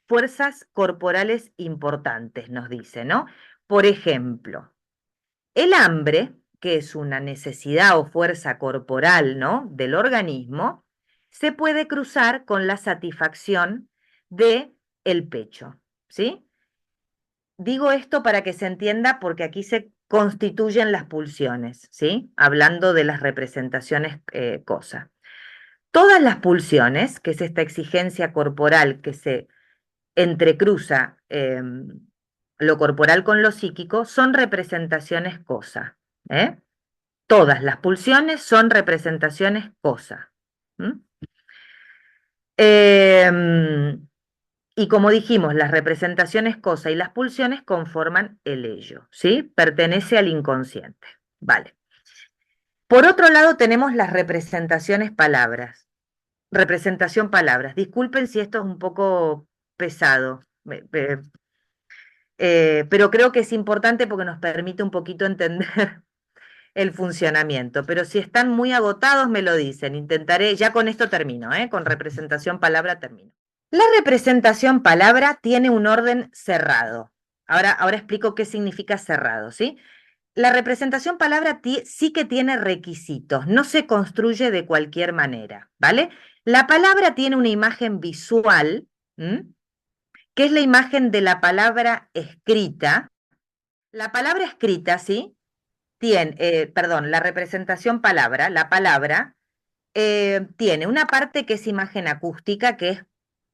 fuerzas corporales importantes, nos dice, ¿no? Por ejemplo, el hambre, que es una necesidad o fuerza corporal, ¿no? Del organismo, se puede cruzar con la satisfacción de el pecho, ¿sí? Digo esto para que se entienda porque aquí se constituyen las pulsiones, ¿sí? Hablando de las representaciones cosa. Todas las pulsiones, que es esta exigencia corporal que se entrecruza lo corporal con lo psíquico, son representaciones cosa. ¿Eh? Todas las pulsiones son representaciones cosa. ¿M? Y como dijimos, las representaciones cosa y las pulsiones conforman el ello, ¿sí? Pertenece al inconsciente. Vale. Por otro lado, tenemos las representaciones palabras. Representación palabras. Disculpen si esto es un poco pesado, pero creo que es importante porque nos permite un poquito entender el funcionamiento. Pero si están muy agotados, me lo dicen. Intentaré, ya con esto termino, con representación palabra termino. La representación palabra tiene un orden cerrado. Ahora explico qué significa cerrado, ¿sí? La representación palabra sí que tiene requisitos, no se construye de cualquier manera, ¿vale? La palabra tiene una imagen visual, ¿m? Que es la imagen de la palabra escrita. La palabra escrita, ¿sí? Perdón, la representación palabra, la palabra, tiene una parte que es imagen acústica, que es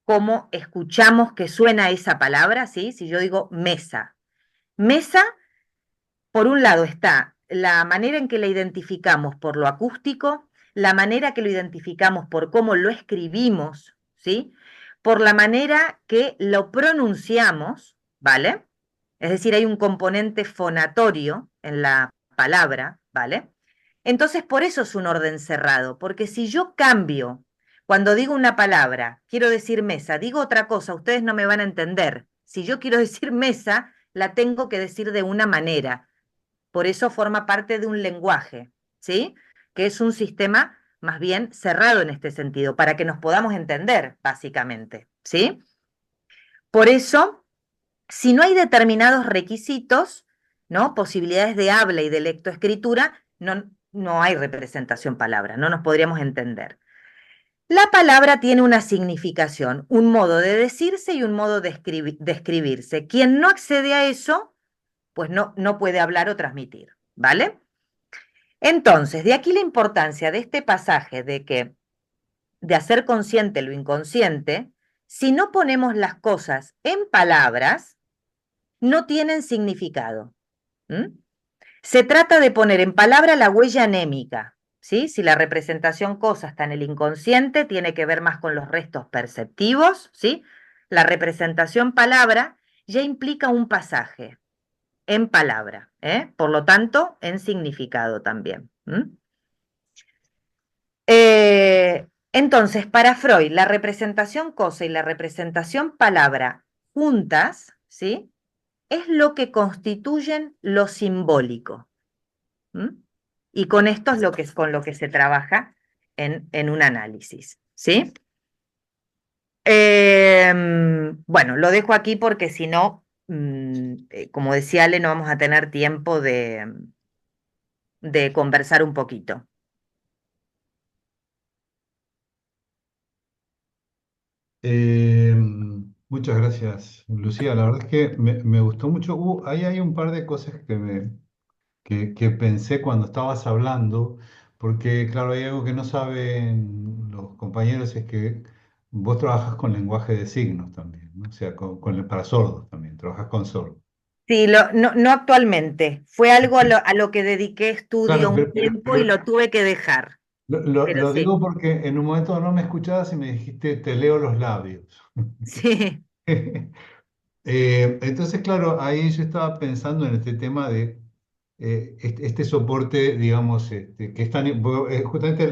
cómo escuchamos que suena esa palabra, ¿sí? Si yo digo mesa. Mesa, por un lado está la manera en que la identificamos por lo acústico, la manera que lo identificamos por cómo lo escribimos, ¿sí? Por la manera que lo pronunciamos, ¿vale? Es decir, hay un componente fonatorio en la palabra, ¿vale? Entonces, por eso es un orden cerrado, porque si yo cambio Cuando digo una palabra, quiero decir mesa, digo otra cosa, ustedes no me van a entender. Si yo quiero decir mesa, la tengo que decir de una manera. Por eso forma parte de un lenguaje, ¿sí? Que es un sistema más bien cerrado en este sentido, para que nos podamos entender, básicamente, ¿sí? Por eso, si no hay determinados requisitos, ¿no? Posibilidades de habla y de lectoescritura, no hay representación palabra, no nos podríamos entender. La palabra tiene una significación, un modo de decirse y un modo de escribirse. Quien no accede a eso, pues no puede hablar o transmitir, ¿vale? Entonces, de aquí la importancia de este pasaje de hacer consciente lo inconsciente, si no ponemos las cosas en palabras, no tienen significado. ¿Mm? Se trata de poner en palabra la huella anémica, ¿sí? Si la representación cosa está en el inconsciente, tiene que ver más con los restos perceptivos, ¿sí? La representación palabra ya implica un pasaje en palabra, ¿eh? Por lo tanto, en significado también. Entonces, para Freud, la representación cosa y la representación palabra juntas, ¿sí? Es lo que constituyen lo simbólico. ¿Mm? Y con esto es con lo que se trabaja en un análisis, ¿sí? Bueno, lo dejo aquí porque si no, como decía Ale, no vamos a tener tiempo de conversar un poquito. Eh, Muchas gracias, Lucía. La verdad es que me gustó mucho. Ahí hay un par de cosas que pensé cuando estabas hablando, porque claro, hay algo que no saben los compañeros, es que vos trabajas con lenguaje de signos también, ¿no? O sea, para sordos también, trabajas con sordos. Sí, no actualmente. Fue algo a lo que dediqué estudio Claro, un tiempo y lo tuve que dejar, pero lo sí, digo porque en un momento no me escuchabas y me dijiste, te leo los labios. sí, Entonces, claro, ahí yo estaba pensando en este tema de este soporte, digamos, que es justamente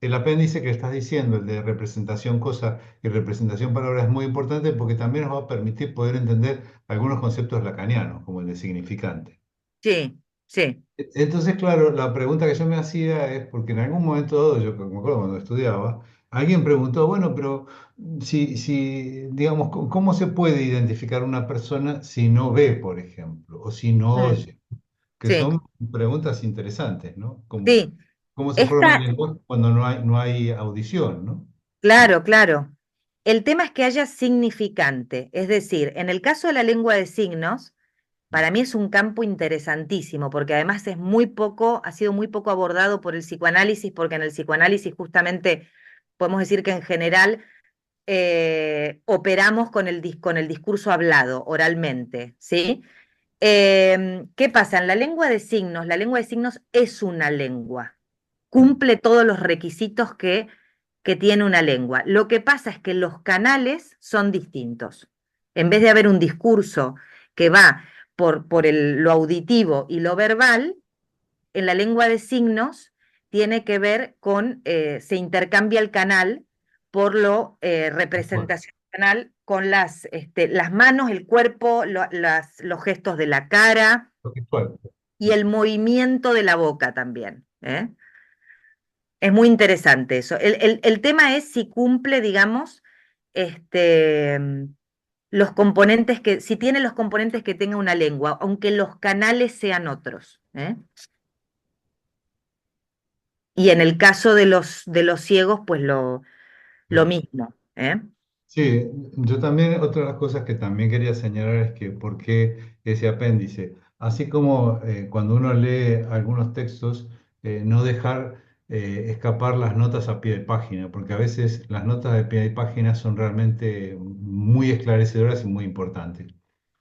el apéndice que estás diciendo, el de representación cosa y representación palabra, es muy importante porque también nos va a permitir poder entender algunos conceptos lacanianos, como el de significante. sí, sí. Entonces, claro, la pregunta que yo me hacía es, porque en algún momento dado, yo me acuerdo cuando estudiaba, alguien preguntó, bueno, pero digamos, ¿cómo se puede identificar una persona si no ve, por ejemplo, o si no Mm, oye? Que sí, son preguntas interesantes, ¿no? sí. ¿Cómo se forma el Esta, lenguaje cuando no hay audición, ¿no? claro, claro. El tema es que haya significante, es decir, en el caso de la lengua de signos, para mí es un campo interesantísimo, porque además ha sido muy poco abordado por el psicoanálisis, porque en el psicoanálisis justamente podemos decir que en general operamos con el discurso hablado, oralmente, ¿sí? ¿Qué pasa? En la lengua de signos es una lengua, cumple todos los requisitos que tiene una lengua. Lo que pasa es que los canales son distintos. En vez de haber un discurso que va lo auditivo y lo verbal, en la lengua de signos tiene que ver se intercambia el canal por lo Bueno, representacional con las manos, el cuerpo, los gestos de la cara lo visual. y el movimiento de la boca también. Es muy interesante eso. El tema es si cumple, digamos, este, los componentes si tiene los componentes que tenga una lengua, aunque los canales sean otros. Y en el caso de los ciegos, pues lo Claro. mismo. Sí, yo también, otra de las cosas que también quería señalar es que por qué ese apéndice, así como cuando uno lee algunos textos, no dejar escapar las notas a pie de página, porque a veces las notas de pie de página son realmente muy esclarecedoras y muy importantes.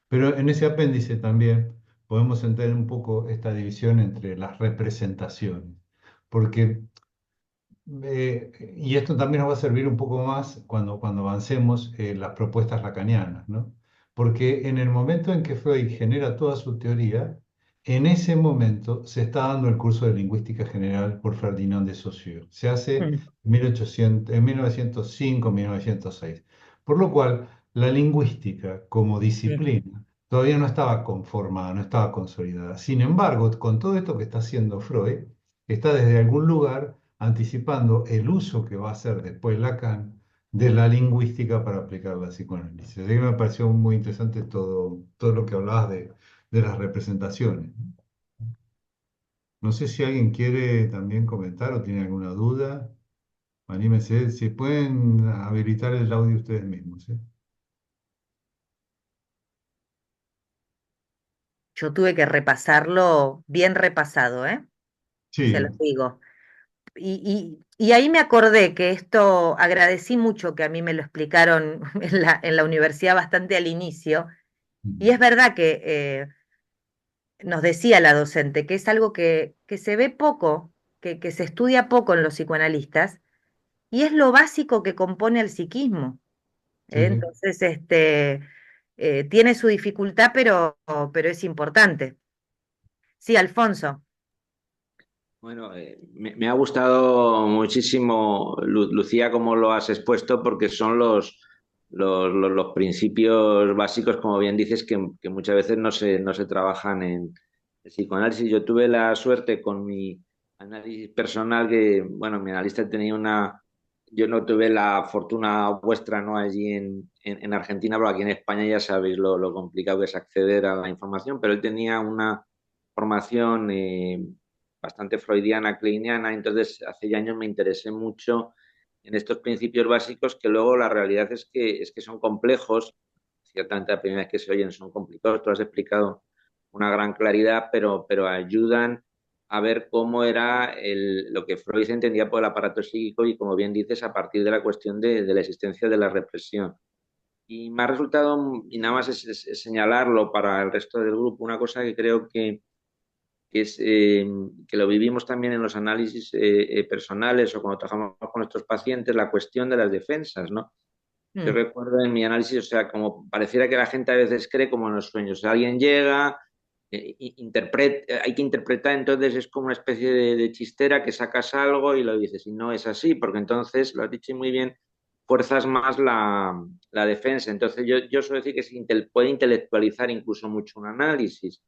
Pero en ese apéndice también podemos entender un poco esta división entre las representaciones, porque y esto también nos va a servir un poco más cuando avancemos las propuestas lacanianas, ¿no? Porque en el momento en que Freud genera toda su teoría, En ese momento se está dando el curso de Lingüística General por Ferdinand de Saussure. Se hace Mm, 1800, en 1905, 1906. Por lo cual, la lingüística como sí. disciplina todavía no estaba conformada, no estaba consolidada. Sin embargo, con todo esto que está haciendo Freud, está desde algún lugar anticipando el uso que va a hacer después Lacan de la lingüística para aplicar la psicoanálisis. Así que me pareció muy interesante todo lo que hablabas de las representaciones. No sé si alguien quiere también comentar o tiene alguna duda. Anímense, si pueden habilitar el audio ustedes mismos, ¿eh? Yo tuve que repasarlo bien repasado, ¿eh? Se lo Sí. digo. Y ahí me acordé que esto, agradecí mucho que a mí me lo explicaron en la universidad bastante al inicio, y es verdad que nos decía la docente que es algo que se ve poco, que se estudia poco en los psicoanalistas, y es lo básico que compone el psiquismo. Sí, sí. Entonces, tiene su dificultad, pero es importante. Sí, Alfonso. Bueno, me ha gustado muchísimo, Lucía, cómo lo has expuesto, porque son los principios básicos, como bien dices, que muchas veces no se trabajan en el psicoanálisis. Yo tuve la suerte con mi análisis personal que, bueno, mi analista tenía una... Yo no tuve la fortuna vuestra, ¿no? Allí en Argentina, pero aquí en España ya sabéis lo complicado que es acceder a la información, pero él tenía una formación bastante freudiana, kleiniana, entonces hace ya años me interesé mucho en estos principios básicos que luego la realidad es que son complejos, ciertamente la primera vez que se oyen son complicados, tú has explicado una gran claridad, pero ayudan a ver cómo era lo que Freud entendía por el aparato psíquico y, como bien dices, a partir de la cuestión de la existencia de la represión. Y me ha resultado, y nada más es señalarlo para el resto del grupo, una cosa que creo que es que lo vivimos también en los análisis personales o cuando trabajamos con nuestros pacientes, la cuestión de las defensas, ¿no? Yo Mm, recuerdo en mi análisis, o sea, como pareciera que la gente a veces cree como en los sueños, o sea, alguien llega, hay que interpretar, entonces es como una especie de chistera que sacas algo y lo dices, y no es así, porque entonces, lo has dicho muy bien, fuerzas más la defensa. Entonces yo suelo decir que puede intelectualizar incluso mucho un análisis.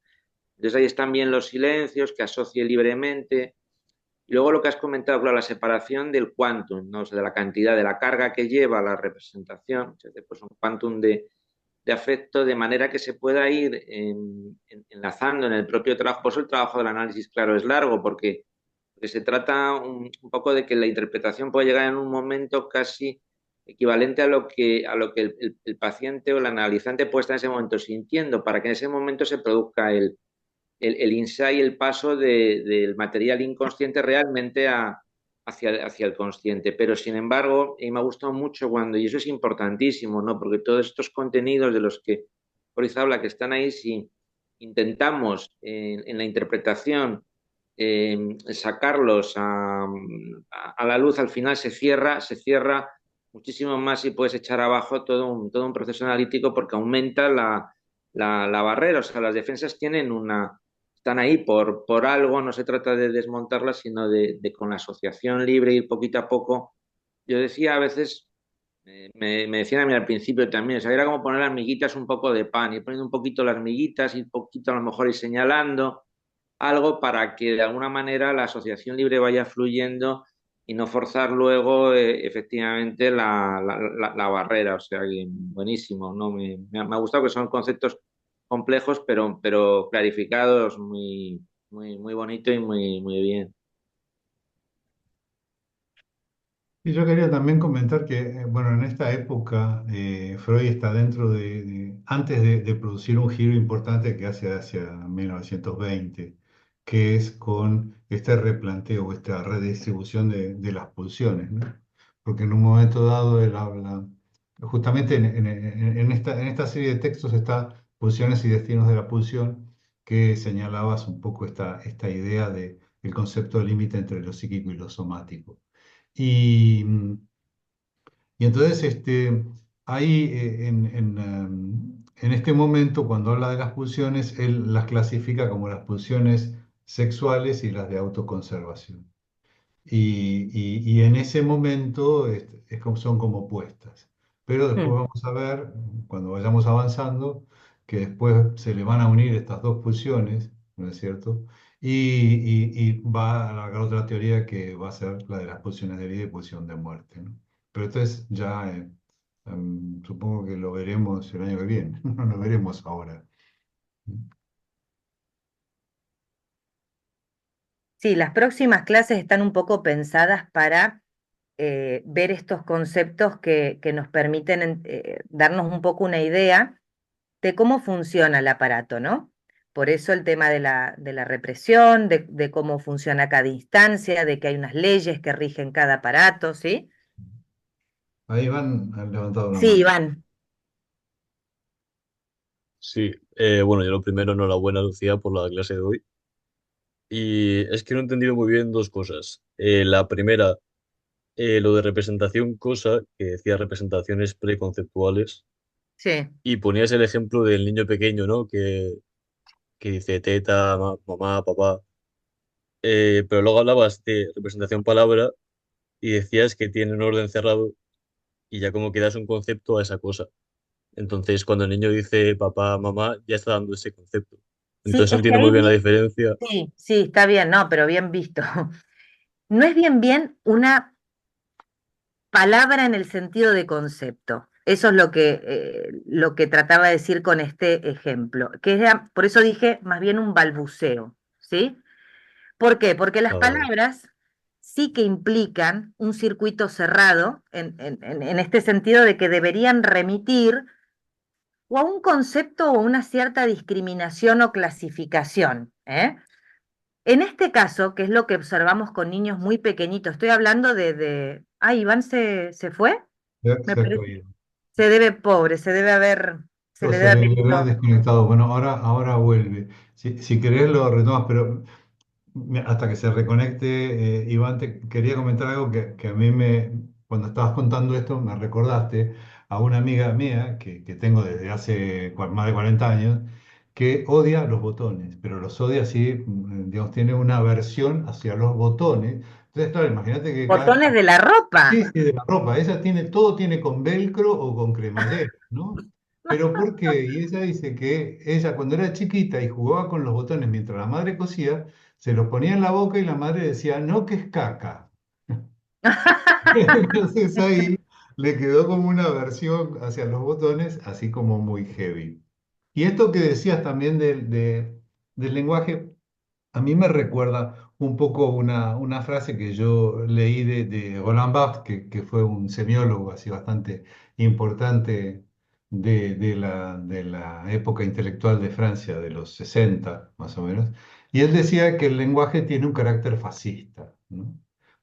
Entonces ahí están bien los silencios, que asocie libremente. Y luego lo que has comentado, claro, la separación del quantum, ¿no? O sea, de la cantidad, de la carga que lleva la representación, o sea, pues un quantum de afecto, de manera que se pueda ir enlazando en el propio trabajo. Por eso el trabajo del análisis, claro, es largo, porque se trata un poco de que la interpretación puede llegar en un momento casi equivalente a lo que el paciente o el analizante puede estar en ese momento sintiendo, para que en ese momento se produzca el insight, el paso del material inconsciente realmente hacia el consciente. Pero sin embargo, y me ha gustado mucho cuando, y eso es importantísimo, ¿no? Porque todos estos contenidos de los que Freud habla que están ahí, si intentamos en la interpretación sacarlos a la luz, al final se cierra muchísimo más y puedes echar abajo todo un proceso analítico porque aumenta la barrera. O sea, las defensas tienen están ahí por algo, no se trata de desmontarlas, sino de con la asociación libre ir poquito a poco. Yo decía a veces, me decían a mí al principio también, o sea, era como poner las miguitas un poco de pan, ir poniendo un poquito las miguitas, ir poquito a lo mejor ir señalando algo para que de alguna manera la asociación libre vaya fluyendo y no forzar luego efectivamente la barrera. O sea, que buenísimo, ¿no? Me ha gustado que son conceptos complejos, pero clarificados, muy bonito y muy bien. Y yo quería también comentar que, bueno, en esta época Freud está dentro antes de producir un giro importante que hace hacia 1920, que es con este replanteo, esta redistribución de las pulsiones, ¿no? Porque en un momento dado él habla, justamente en esta serie de textos está Pulsiones y Destinos de la Pulsión, que señalabas un poco esta idea de el concepto de límite entre lo psíquico y lo somático. Y, y entonces ahí en este momento, cuando habla de las pulsiones, él las clasifica como las pulsiones sexuales y las de autoconservación. Y en ese momento son como opuestas. Pero después Mm. vamos a ver, cuando vayamos avanzando, que después se le van a unir estas dos pulsiones, ¿no es cierto? Y va a alargar otra teoría que va a ser la de las pulsiones de vida y pulsión de muerte, ¿no? Pero esto es ya, supongo que lo veremos el año que viene, no lo veremos ahora. Sí, las próximas clases están un poco pensadas para ver estos conceptos que nos permiten darnos un poco una idea de cómo funciona el aparato, ¿no? Por eso el tema de la represión, de cómo funciona cada instancia, de que hay unas leyes que rigen cada aparato, ¿sí? Ahí han levantado la Sí, mano. Iván. Sí, bueno, yo lo primero, enhorabuena, Lucía, por la clase de hoy. Y es que no he entendido muy bien dos cosas. La primera, lo de representación cosa, que decía representaciones preconceptuales, Sí. y ponías el ejemplo del niño pequeño, ¿no? Que dice teta, mamá, papá. Pero luego hablabas de representación palabra y decías que tiene un orden cerrado y ya como que das un concepto a esa cosa. Entonces, cuando el niño dice papá, mamá, ya está dando ese concepto. Sí, Entonces no es que entiendo muy bien la diferencia. sí, sí, está bien, no, pero bien visto. No es bien una palabra en el sentido de concepto. Eso es lo que trataba de decir con este ejemplo, que era, por eso dije más bien un balbuceo, ¿sí? ¿Por qué? Porque las Ah, vale. palabras sí que implican un circuito cerrado en este sentido de que deberían remitir o a un concepto o una cierta discriminación o clasificación, ¿eh? En este caso, que es lo que observamos con niños muy pequeñitos, estoy hablando Ah, Iván se fue, me Se ha parece. caído. Se debe, pobre, se O le se debe haber le habrá ido. desconectado. Bueno, ahora vuelve. Si querés lo retomas, pero hasta que se reconecte, Iván, te quería comentar algo que a mí cuando estabas contando esto, me recordaste a una amiga mía que tengo desde hace más de 40 años, que odia los botones, pero los odia así, digamos, tiene una aversión hacia los botones. Entonces, claro, imagínate que cada Botones de la ropa. sí, sí, de la ropa. Ella tiene, todo tiene con velcro o con cremallera, ¿no? Pero ¿por qué? Y ella dice que ella cuando era chiquita y jugaba con los botones mientras la madre cosía, se los ponía en la boca y la madre decía, no, que es caca. Entonces ahí le quedó como una aversión hacia los botones, así como muy heavy. Y esto que decías también del lenguaje, a mí me recuerda un poco una frase que yo leí de Roland Barthes, que fue un semiólogo así bastante importante de la época intelectual de Francia, de los 60 más o menos. Y él decía que el lenguaje tiene un carácter fascista, ¿no?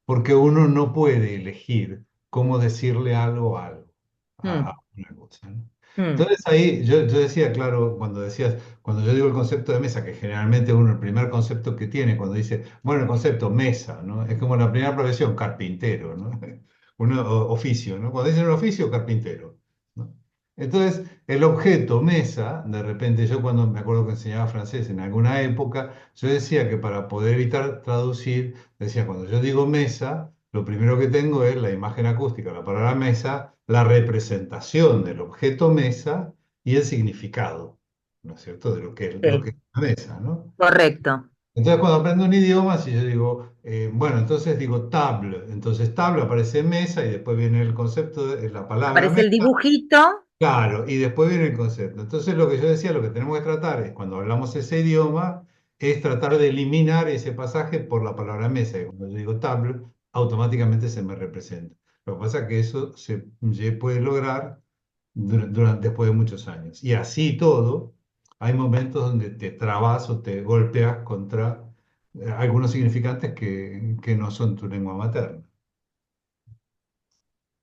Porque uno no puede elegir cómo decirle algo a algo, a Mm, una cosa, ¿no? mm. Entonces ahí yo decía, claro, cuando yo digo el concepto de mesa, que generalmente uno el primer concepto que tiene cuando dice, bueno, el concepto mesa, ¿no? Es como la primera profesión, carpintero, ¿no? Oficio, ¿no? Cuando dicen el oficio, carpintero, ¿no? Entonces, el objeto mesa, de repente yo cuando me acuerdo que enseñaba francés en alguna época, yo decía que para poder evitar traducir, decía, cuando yo digo mesa, lo primero que tengo es la imagen acústica, la palabra mesa, la representación del objeto mesa y el significado, ¿no es cierto?, de lo que Sí, es la mesa, ¿no? correcto. Entonces, cuando aprendo un idioma, si yo digo, bueno, entonces digo table, entonces table aparece mesa y después viene el concepto de la palabra Aparece el mesa, dibujito. claro, y después viene el concepto. Entonces, lo que yo decía, lo que tenemos que tratar es, cuando hablamos ese idioma, es tratar de eliminar ese pasaje por la palabra mesa. Y cuando yo digo table, automáticamente se me representa. Lo que pasa es que eso se puede lograr después de muchos años. Y así todo, hay momentos donde te trabas o te golpeas contra algunos significantes que no son tu lengua materna.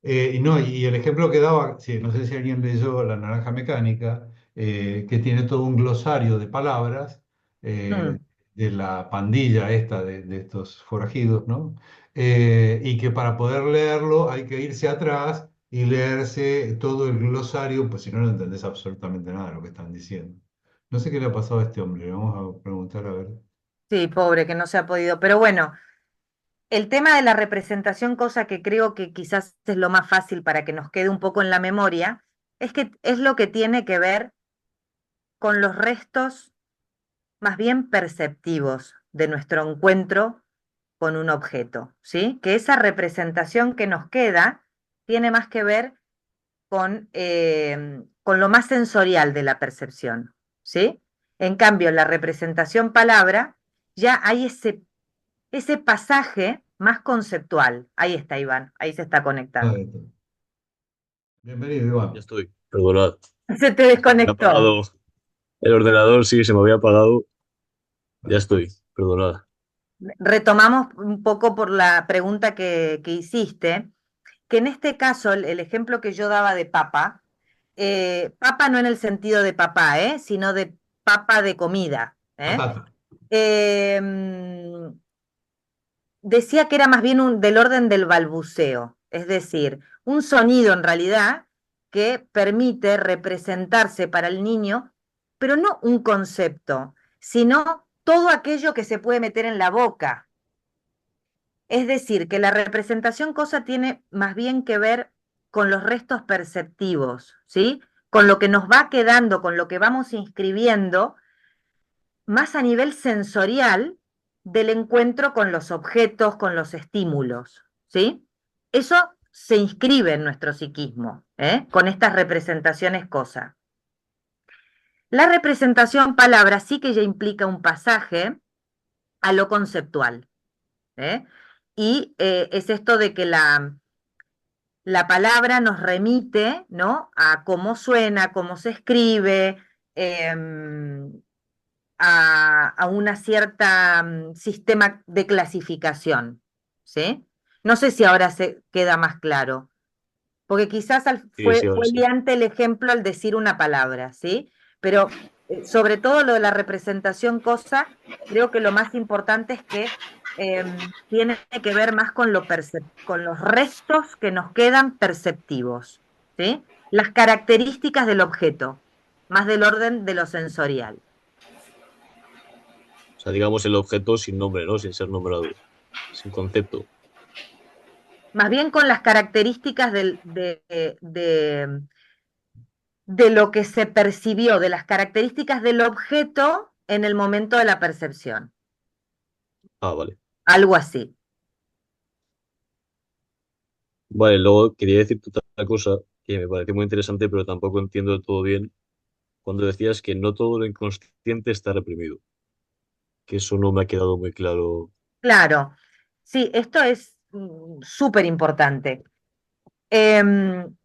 Y no, y el ejemplo que daba, sí, no sé si alguien leyó La Naranja Mecánica, que tiene todo un glosario de palabras Mm, de la pandilla esta de estos forajidos, ¿no? Y que para poder leerlo hay que irse atrás y leerse todo el glosario, pues si no, no entendés absolutamente nada de lo que están diciendo. No sé qué le ha pasado a este hombre, le vamos a preguntar a ver. Sí, pobre, que no se ha podido. Pero bueno, el tema de la representación, cosa que creo que quizás es lo más fácil para que nos quede un poco en la memoria, es que es lo que tiene que ver con los restos más bien perceptivos de nuestro encuentro con un objeto, ¿sí? Que esa representación que nos queda tiene más que ver con lo más sensorial de la percepción, ¿sí? En cambio, la representación palabra, ya hay ese pasaje más conceptual. Ahí está, Iván, ahí se está Ahí conectando. está. Bienvenido, Ya Iván. estoy, perdonad. Se te Se me había desconectó. apagado el ordenador, sí, se me había apagado. Ya estoy, perdonad. Retomamos un poco por la pregunta que hiciste, que en este caso el ejemplo que yo daba de papa, papa no en el sentido de papá, sino de papa de comida. Patata. Decía que era más bien del orden del balbuceo, es decir, un sonido en realidad que permite representarse para el niño, pero no un concepto, sino todo aquello que se puede meter en la boca. Es decir, que la representación cosa tiene más bien que ver con los restos perceptivos, ¿sí? Con lo que nos va quedando, con lo que vamos inscribiendo, más a nivel sensorial del encuentro con los objetos, con los estímulos, ¿sí? Eso se inscribe en nuestro psiquismo, con estas representaciones cosa. La representación palabra sí que ya implica un pasaje a lo conceptual, ¿eh? Y es esto de que la palabra nos remite, ¿no? A cómo suena, cómo se escribe, a una cierta sistema de clasificación, ¿sí? No sé si ahora se queda más claro, porque quizás Sí, sí, ahora fue sí. liante el ejemplo al decir una palabra, ¿sí? Pero sobre todo lo de la representación cosa, creo que lo más importante es que tiene que ver más con, con los restos que nos quedan perceptivos, ¿sí? Las características del objeto, más del orden de lo sensorial. O sea, digamos el objeto sin nombre, ¿no? Sin ser nombrado, sin concepto. Más bien con las características de lo que se percibió, de las características del objeto en el momento de la percepción. Ah, vale. Algo así. Vale, luego quería decirte otra cosa que me pareció muy interesante, pero tampoco entiendo del todo bien, cuando decías que no todo lo inconsciente está reprimido, que eso no me ha quedado muy claro. Claro. Sí, esto es súper importante. Em,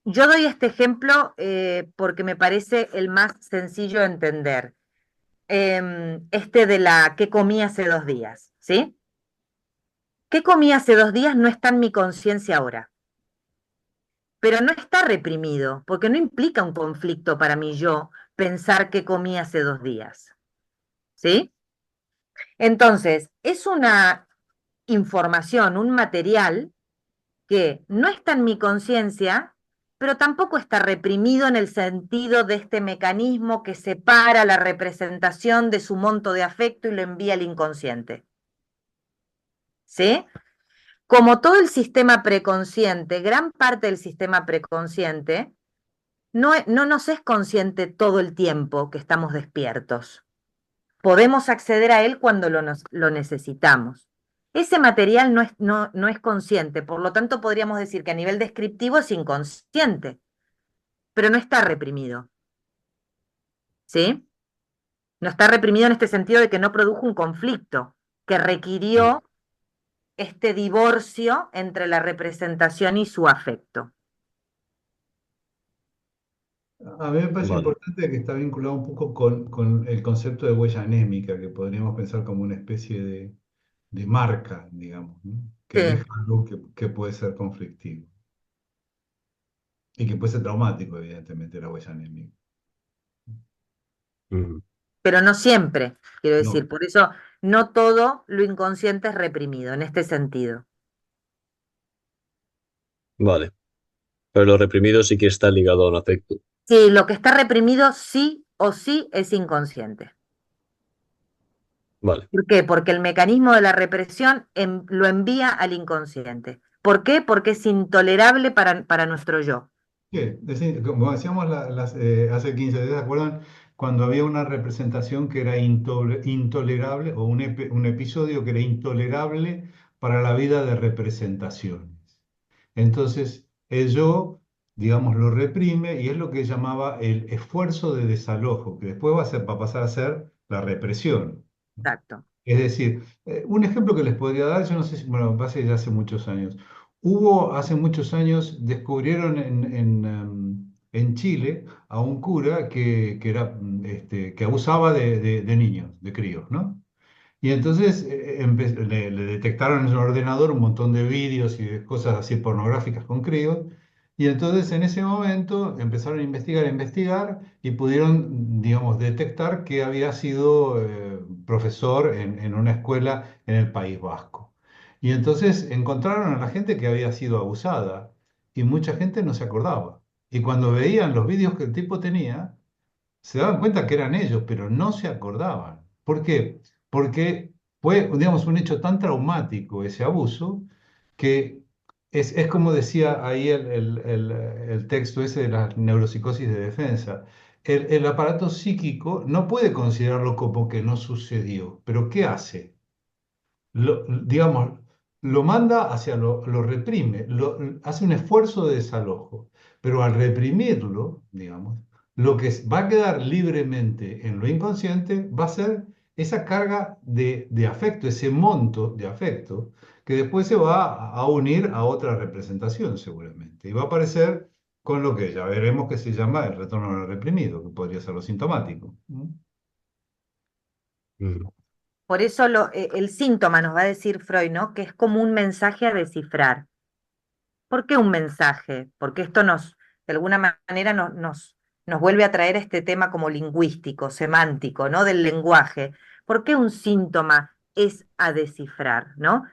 yo doy este ejemplo porque me parece el más sencillo de entender. Este de la que comí hace 2 días, ¿sí? ¿Qué comí hace 2 días? No está en mi conciencia ahora, pero no está reprimido, porque no implica un conflicto para mí yo pensar que comí hace 2 días, ¿sí? Entonces, es una información, un material que no está en mi conciencia, pero tampoco está reprimido en el sentido de este mecanismo que separa la representación de su monto de afecto y lo envía al inconsciente, ¿sí? Como todo el sistema preconsciente, gran parte del sistema preconsciente no nos es consciente todo el tiempo que estamos despiertos. Podemos acceder a él cuando lo necesitamos. Ese material no es consciente, por lo tanto podríamos decir que a nivel descriptivo es inconsciente, pero no está reprimido, ¿sí? No está reprimido en este sentido de que no produjo un conflicto que Mm. requirió este divorcio entre la representación y su afecto. A mí me parece Vale. importante que está vinculado un poco con el concepto de huella anémica, que podríamos pensar como una especie de marca, digamos, ¿no? Que Sí, deja algo que puede ser conflictivo y que puede ser traumático, evidentemente, la huella anémica. Mm. pero no siempre, quiero No. decir, por eso no todo lo inconsciente es reprimido en este sentido. Vale. Pero lo reprimido sí que está ligado a un afecto. Sí, lo que está reprimido sí o sí es inconsciente. Vale. ¿Por qué? Porque el mecanismo de la represión lo envía al inconsciente. ¿Por qué? Porque es intolerable para nuestro yo. Sí, como decíamos hace 15 días, ¿se acuerdan? Cuando había una representación que era intolerable o un episodio que era intolerable para la vida de representaciones. Entonces, el yo, digamos, lo reprime y es lo que llamaba el esfuerzo de desalojo, que después va a pasar a ser la represión. Exacto. Es decir, un ejemplo que les podría dar, yo no sé si, bueno, pasa ya hace muchos años. Hubo, hace muchos años, descubrieron en Chile a un cura que abusaba de niños, de críos, ¿no? Y entonces le detectaron en el ordenador un montón de vídeos y de cosas así pornográficas con críos. Y entonces en ese momento empezaron a investigar y pudieron, digamos, detectar que había sido profesor en una escuela en el País Vasco. Y entonces encontraron a la gente que había sido abusada y mucha gente no se acordaba. Y cuando veían los vídeos que el tipo tenía, se daban cuenta que eran ellos, pero no se acordaban. ¿Por qué? Porque fue, digamos, un hecho tan traumático ese abuso que es como decía ahí el texto ese de la neuropsicosis de defensa. El aparato psíquico no puede considerarlo como que no sucedió, pero ¿qué hace? Digamos, lo manda hacia lo reprime, hace un esfuerzo de desalojo, pero al reprimirlo, digamos, lo que va a quedar libremente en lo inconsciente va a ser esa carga de afecto, ese monto de afecto, que después se va a unir a otra representación seguramente, y va a aparecer con lo que ya veremos que se llama el retorno al reprimido, que podría ser lo sintomático. ¿Mm? Mm. Por eso el síntoma nos va a decir Freud, ¿no? Que es como un mensaje a descifrar. ¿Por qué un mensaje? Porque esto de alguna manera nos vuelve a traer este tema como lingüístico, semántico, ¿no? Del lenguaje. ¿Por qué un síntoma es a descifrar, ¿no?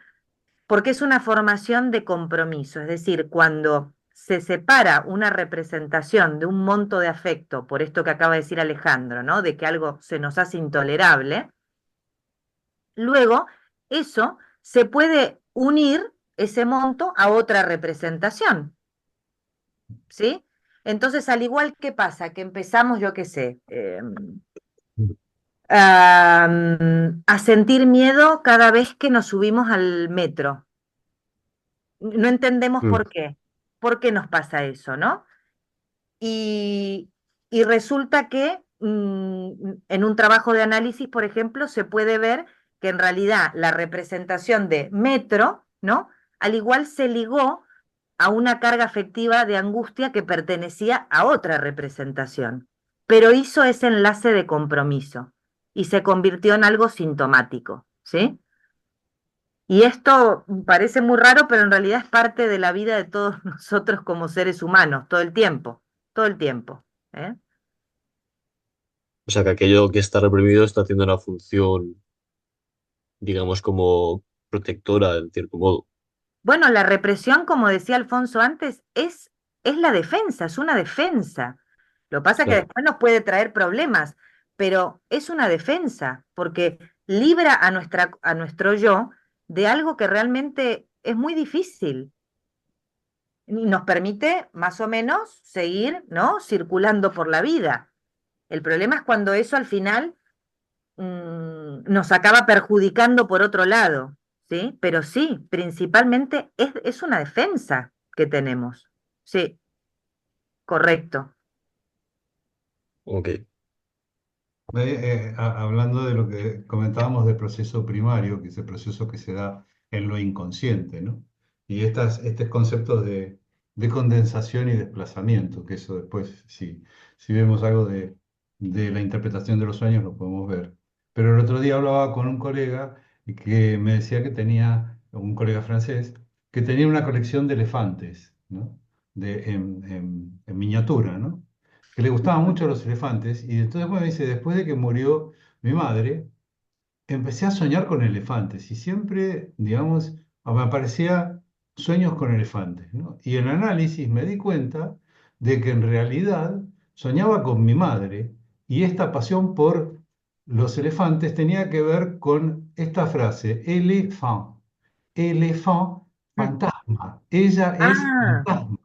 Porque es una formación de compromiso, es decir, cuando se separa una representación de un monto de afecto, por esto que acaba de decir Alejandro, ¿no? De que algo se nos hace intolerable, luego eso se puede unir ese monto a otra representación. ¿Sí? Entonces, al igual que pasa, que empezamos, yo qué sé, a sentir miedo cada vez que nos subimos al metro. No entendemos Mm. por qué nos pasa eso, ¿no? Y resulta que en un trabajo de análisis, por ejemplo, se puede ver que en realidad la representación de metro, ¿no? Al igual se ligó a una carga afectiva de angustia que pertenecía a otra representación, pero hizo ese enlace de compromiso y se convirtió en algo sintomático, ¿sí? Y esto parece muy raro, pero en realidad es parte de la vida de todos nosotros como seres humanos, todo el tiempo, ¿eh? O sea que aquello que está reprimido está haciendo una función, digamos, como protectora, en cierto modo. Bueno, la represión, como decía Alfonso antes, es la defensa, es una defensa. Lo que pasa es que Claro. después nos puede traer problemas, pero es una defensa, porque libra a nuestro yo de algo que realmente es muy difícil y nos permite más o menos seguir, ¿no? Circulando por la vida. El problema es cuando eso al final nos acaba perjudicando por otro lado, ¿sí? Pero sí, principalmente es una defensa que tenemos. Sí, correcto. Ok. Hablando de lo que comentábamos del proceso primario, que es el proceso que se da en lo inconsciente, ¿no? Y estos conceptos de condensación y desplazamiento, que eso después, si vemos algo de la interpretación de los sueños, lo podemos ver. Pero el otro día hablaba con un colega que me decía que tenía, un colega francés, que tenía una colección de elefantes, ¿no? En miniatura, ¿no? Que le gustaban mucho los elefantes, y entonces me dice, después de que murió mi madre, empecé a soñar con elefantes, y siempre, digamos, me aparecía sueños con elefantes, ¿no? Y en análisis me di cuenta de que en realidad soñaba con mi madre y esta pasión por los elefantes tenía que ver con esta frase, elefant, elefant, Mm. fantasma, ella es Ah, fantasma.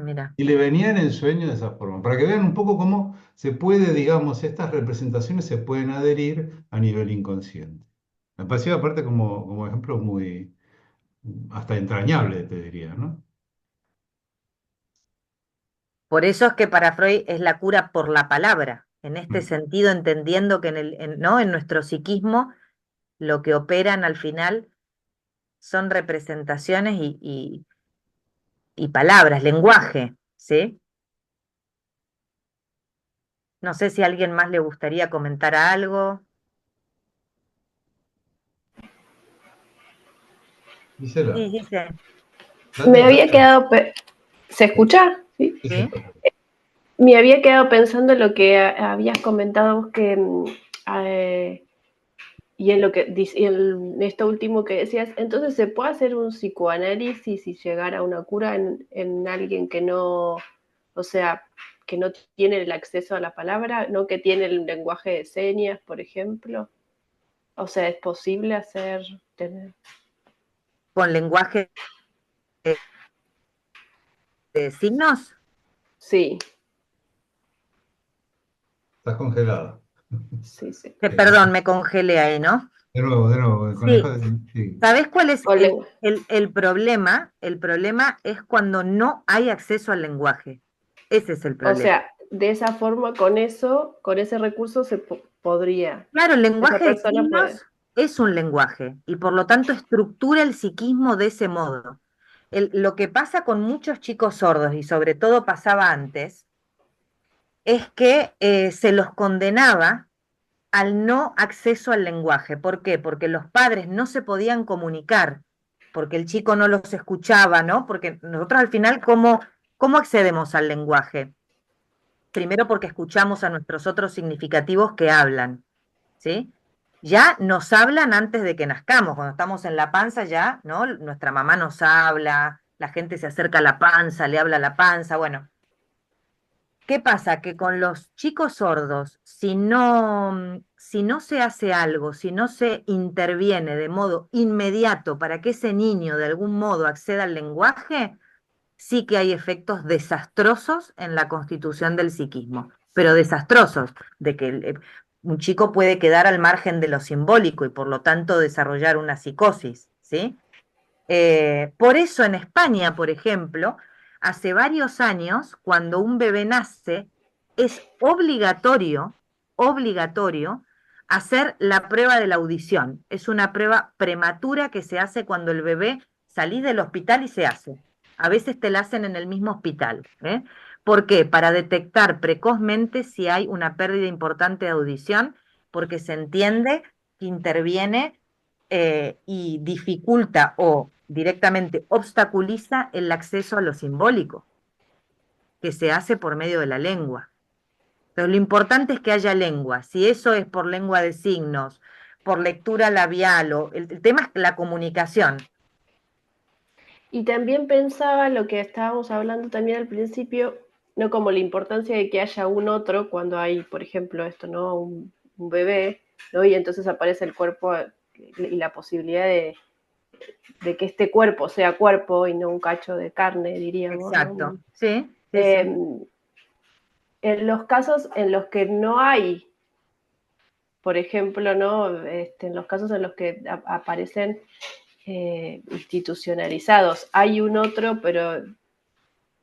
mira. Y le venían en sueño de esa forma, para que vean un poco cómo se puede, digamos, estas representaciones se pueden adherir a nivel inconsciente. Me pareció aparte como ejemplo muy, hasta entrañable, te diría, ¿no? Por eso es que para Freud es la cura por la palabra, en este Mm. sentido, entendiendo que ¿no? En nuestro psiquismo lo que operan al final son representaciones y palabras, lenguaje, ¿sí? No sé si a alguien más le gustaría comentar algo. Gisela, Sí, dice, date, Me había date. quedado, ¿se escucha? ¿Sí? Sí, sí, ¿sí? perfecto. Me había quedado pensando en lo que habías comentado vos que y en lo que y en esto último que decías, entonces se puede hacer un psicoanálisis y llegar a una cura en alguien que no, o sea, que no tiene el acceso a la palabra, no que tiene el lenguaje de señas, por ejemplo. O sea, es posible hacer tener. Con lenguaje de signos. Sí, Estás congelada. sí, sí. Perdón, me congelé ahí, ¿no? De nuevo, el conejo Sí, sí. ¿sabés cuál es Con el, lengua. el, el problema? El problema es cuando no hay acceso al lenguaje. Ese es el O problema. sea, de esa forma, con eso, con ese recurso se podría, Claro, el esa lenguaje de persona puede. signos es un lenguaje y por lo tanto estructura el psiquismo de ese modo. Lo que pasa con muchos chicos sordos y sobre todo pasaba antes es que se los condenaba al no acceso al lenguaje. ¿Por qué? Porque los padres no se podían comunicar, porque el chico no los escuchaba, ¿no? Porque nosotros al final, ¿cómo accedemos al lenguaje? Primero porque escuchamos a nuestros otros significativos que hablan, ¿sí? Ya nos hablan antes de que nazcamos, cuando estamos en la panza ya, ¿no? Nuestra mamá nos habla, la gente se acerca a la panza, le habla a la panza, bueno. ¿Qué pasa? Que con los chicos sordos, si no se hace algo, si no se interviene de modo inmediato para que ese niño de algún modo acceda al lenguaje, sí que hay efectos desastrosos en la constitución del psiquismo, pero desastrosos, de que un chico puede quedar al margen de lo simbólico y por lo tanto desarrollar una psicosis, ¿sí? Por eso en España, por ejemplo, hace varios años, cuando un bebé nace, es obligatorio hacer la prueba de la audición. Es una prueba prematura que se hace cuando el bebé salís del hospital y se hace. A veces te la hacen en el mismo hospital. ¿Eh? ¿Por qué? Para detectar precozmente si hay una pérdida importante de audición, porque se entiende que interviene y dificulta o directamente obstaculiza el acceso a lo simbólico, que se hace por medio de la lengua. Pero lo importante es que haya lengua. Si eso es por lengua de signos, por lectura labial, o el tema es la comunicación. Y también pensaba lo que estábamos hablando también al principio, no como la importancia de que haya un otro cuando hay, por ejemplo, esto, ¿no? Un bebé, ¿no? Y entonces aparece el cuerpo y la posibilidad de que este cuerpo sea cuerpo y no un cacho de carne, diríamos, Exacto. ¿no? Sí, sí, sí. Eh, en los casos en los que no hay, por ejemplo, ¿no? En los casos en los que aparecen institucionalizados, hay un otro, pero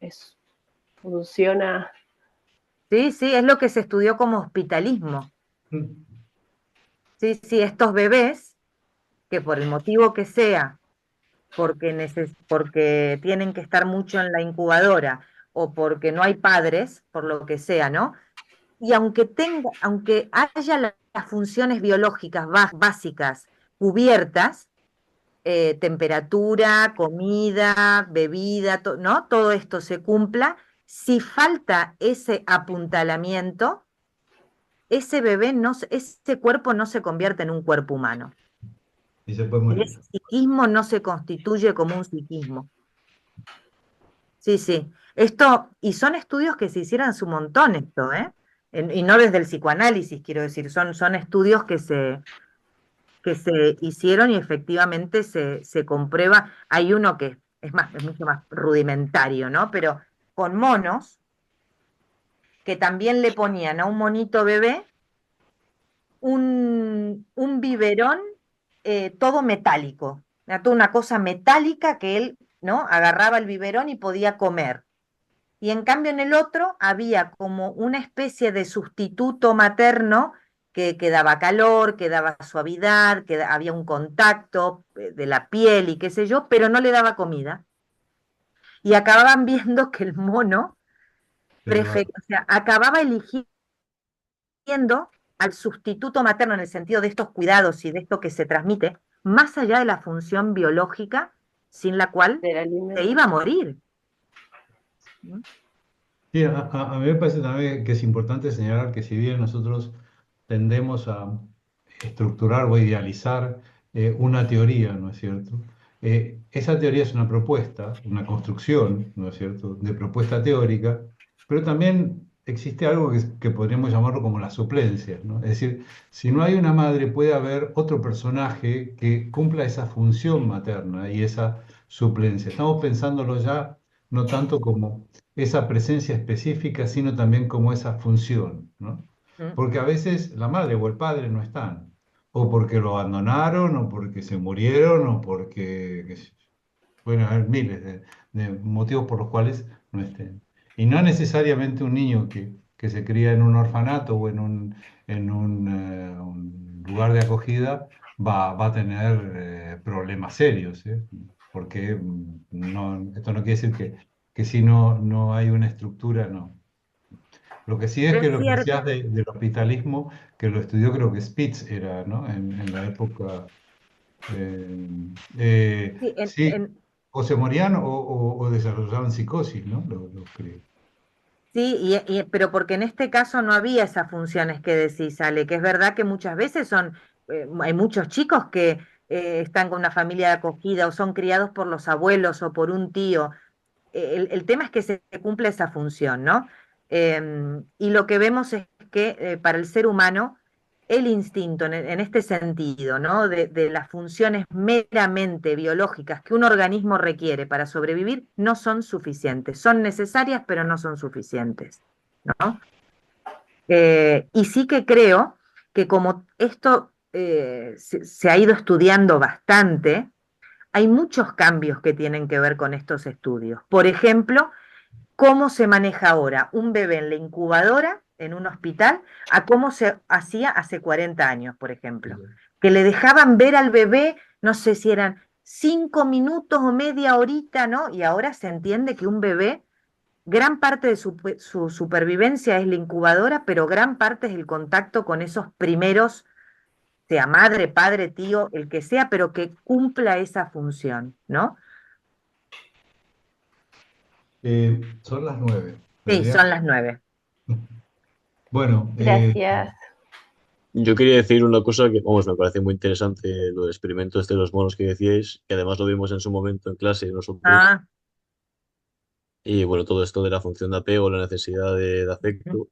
es, funciona. Sí, sí, es lo que se estudió como hospitalismo. Sí, sí, estos bebés, que por el motivo que sea, porque tienen que estar mucho en la incubadora o porque no hay padres, por lo que sea, ¿no? Y aunque haya las funciones biológicas básicas cubiertas, temperatura, comida, bebida, ¿no? Todo esto se cumpla, si falta ese apuntalamiento, ese cuerpo no se convierte en un cuerpo humano. y se puede El morir. psiquismo no se constituye como un psiquismo. Sí, sí. Esto, y son estudios que se hicieron hace un montón esto, ¿eh? Y no desde el psicoanálisis, quiero decir, son estudios que se hicieron y efectivamente se comprueba. Hay uno que es mucho más rudimentario, ¿no? Pero con monos, que también le ponían a un monito bebé un biberón todo metálico, era toda una cosa metálica que él, ¿no? Agarraba el biberón y podía comer. Y en cambio en el otro había como una especie de sustituto materno que daba calor, que daba suavidad, había un contacto de la piel y qué sé yo, pero no le daba comida. Y acababan viendo que el mono Se va. o sea, acababa eligiendo al sustituto materno en el sentido de estos cuidados y de esto que se transmite, más allá de la función biológica sin la cual del se alimento. iba a morir. ¿No? Sí, a mí me parece también que es importante señalar que si bien nosotros tendemos a estructurar o idealizar una teoría, ¿no es cierto? Esa teoría es una propuesta, una construcción, ¿no es cierto?, de propuesta teórica, pero también existe algo que podríamos llamarlo como la suplencia, ¿no? Es decir, si no hay una madre, puede haber otro personaje que cumpla esa función materna y esa suplencia. Estamos pensándolo ya no tanto como esa presencia específica, sino también como esa función, ¿no? ¿Mm? Porque a veces la madre o el padre no están, o porque lo abandonaron, o porque se murieron, o porque, bueno, hay miles de motivos por los cuales no estén. Y no necesariamente un niño que se cría en un orfanato o en un lugar de acogida va a tener problemas serios, ¿eh? Porque esto no quiere decir que si no hay una estructura, no. Lo que sí es Es que lo que decías cierto. del hospitalismo, que lo estudió creo que Spitz era, ¿no? En la época. eh, Sí, sí, o se morían o desarrollaban psicosis, ¿no? Los críos. sí, pero porque en este caso no había esas funciones que decís, Ale, que es verdad que muchas veces hay muchos chicos que están con una familia de acogida o son criados por los abuelos o por un tío. El tema es que se cumple esa función, ¿no? Y lo que vemos es que para el ser humano, el instinto en este sentido, ¿no? De las funciones meramente biológicas que un organismo requiere para sobrevivir, no son suficientes. Son necesarias, pero no son suficientes, ¿no? Y sí que creo que como esto se ha ido estudiando bastante, hay muchos cambios que tienen que ver con estos estudios. Por ejemplo, cómo se maneja ahora un bebé en la incubadora, en un hospital, a cómo se hacía hace 40 años, por ejemplo. Que le dejaban ver al bebé, no sé si eran 5 minutos o media horita, ¿no? Y ahora se entiende que un bebé, gran parte de su supervivencia es la incubadora, pero gran parte es el contacto con esos primeros, sea madre, padre, tío, el que sea, pero que cumpla esa función, ¿no? Son las 9. Sí, Debería. son las 9. Bueno, Gracias. Yo quería decir una cosa que, vamos, me parece muy interesante, los experimentos de los monos que decíais, que además lo vimos en su momento en clase nosotros, Ah, y bueno, todo esto de la función de apego, la necesidad de afecto,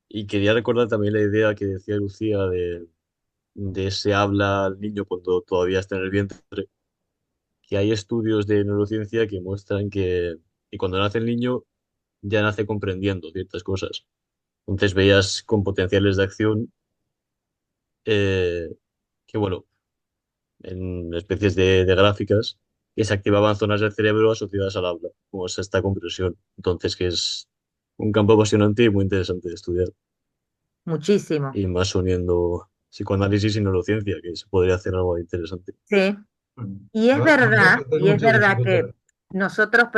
y quería recordar también la idea que decía Lucía de ese habla al niño cuando todavía está en el vientre, que hay estudios de neurociencia que muestran que cuando nace el niño ya nace comprendiendo ciertas cosas. Entonces veías con potenciales de acción que, bueno, en especies de gráficas, que se activaban zonas del cerebro asociadas al habla, como es esta comprensión. Entonces, que es un campo apasionante y muy interesante de estudiar. muchísimo. Y más uniendo psicoanálisis y neurociencia, que se podría hacer algo interesante. Sí, bueno, y es me va a verdad, costar y es mucho verdad que desenvolver. nosotros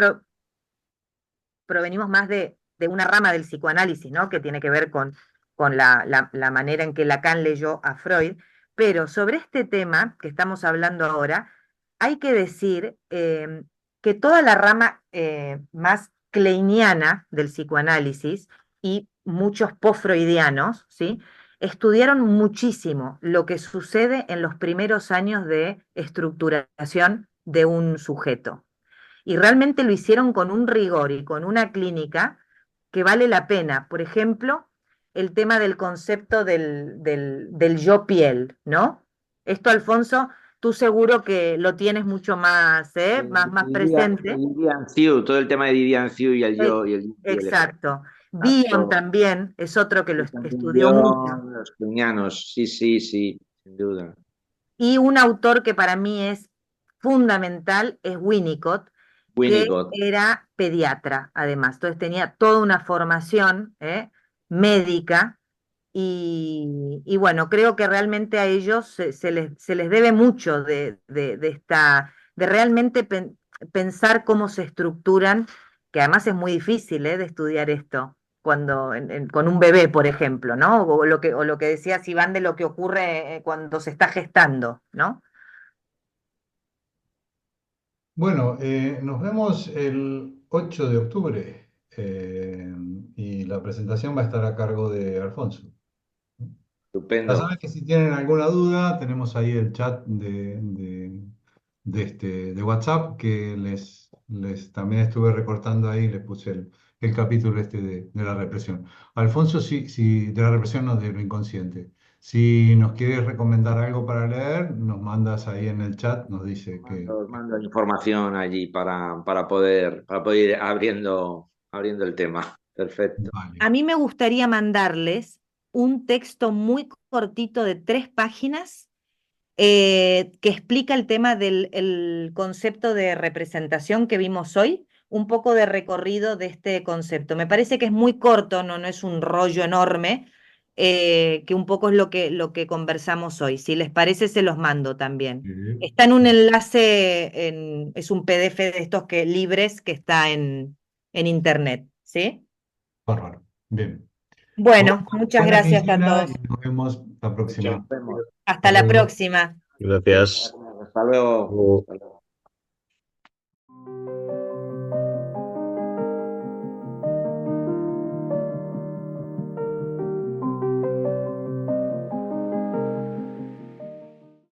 provenimos más de una rama del psicoanálisis, ¿no? Que tiene que ver con la manera en que Lacan leyó a Freud, pero sobre este tema que estamos hablando ahora, hay que decir que toda la rama más kleiniana del psicoanálisis y muchos post-freudianos, ¿sí? estudiaron muchísimo lo que sucede en los primeros años de estructuración de un sujeto. Y realmente lo hicieron con un rigor y con una clínica que vale la pena. Por ejemplo, el tema del concepto del yo piel, ¿no? Esto, Alfonso, tú seguro que lo tienes mucho más, más presente. Vivian Thieu, todo el tema de Vivian Thieu y el Eh, yo y el Exacto. Bion efecto. también es otro que lo Y también estudió mucho. Bion, los clunianos, sí, sí, sí, sin duda. Y un autor que para mí es fundamental es Winnicott, que Winnicott. era pediatra, además. Entonces tenía toda una formación médica y bueno, creo que realmente a ellos se les debe mucho de realmente pensar cómo se estructuran, que además es muy difícil de estudiar esto cuando con un bebé, por ejemplo, ¿no? O lo que decías, Iván, de lo que ocurre cuando se está gestando, ¿no? Bueno, nos vemos el 8 de octubre y la presentación va a estar a cargo de Alfonso. Ya Estupendo. saben que si tienen alguna duda, tenemos ahí el chat de WhatsApp que les también estuve recortando ahí, les puse el capítulo este de la represión. Alfonso, sí, de la represión no, de lo inconsciente. Si nos quieres recomendar algo para leer, nos mandas ahí en el chat, nos dice Os mando información allí para poder ir abriendo el tema. Perfecto. vale. A mí me gustaría mandarles un texto muy cortito de 3 páginas que explica el tema del el concepto de representación que vimos hoy, un poco de recorrido de este concepto. Me parece que es muy corto, no es un rollo enorme, que un poco es lo que conversamos hoy. Si les parece, se los mando también. Sí. Está en un enlace, es un PDF de estos libres que está en internet, ¿sí? Bárbaro. Bien. Bueno, Bueno, muchas buena gracias a quincena y todos. nos vemos la Nos próxima. vemos. Hasta Hasta la luego. próxima. Gracias. Hasta luego. Luego. Hasta luego.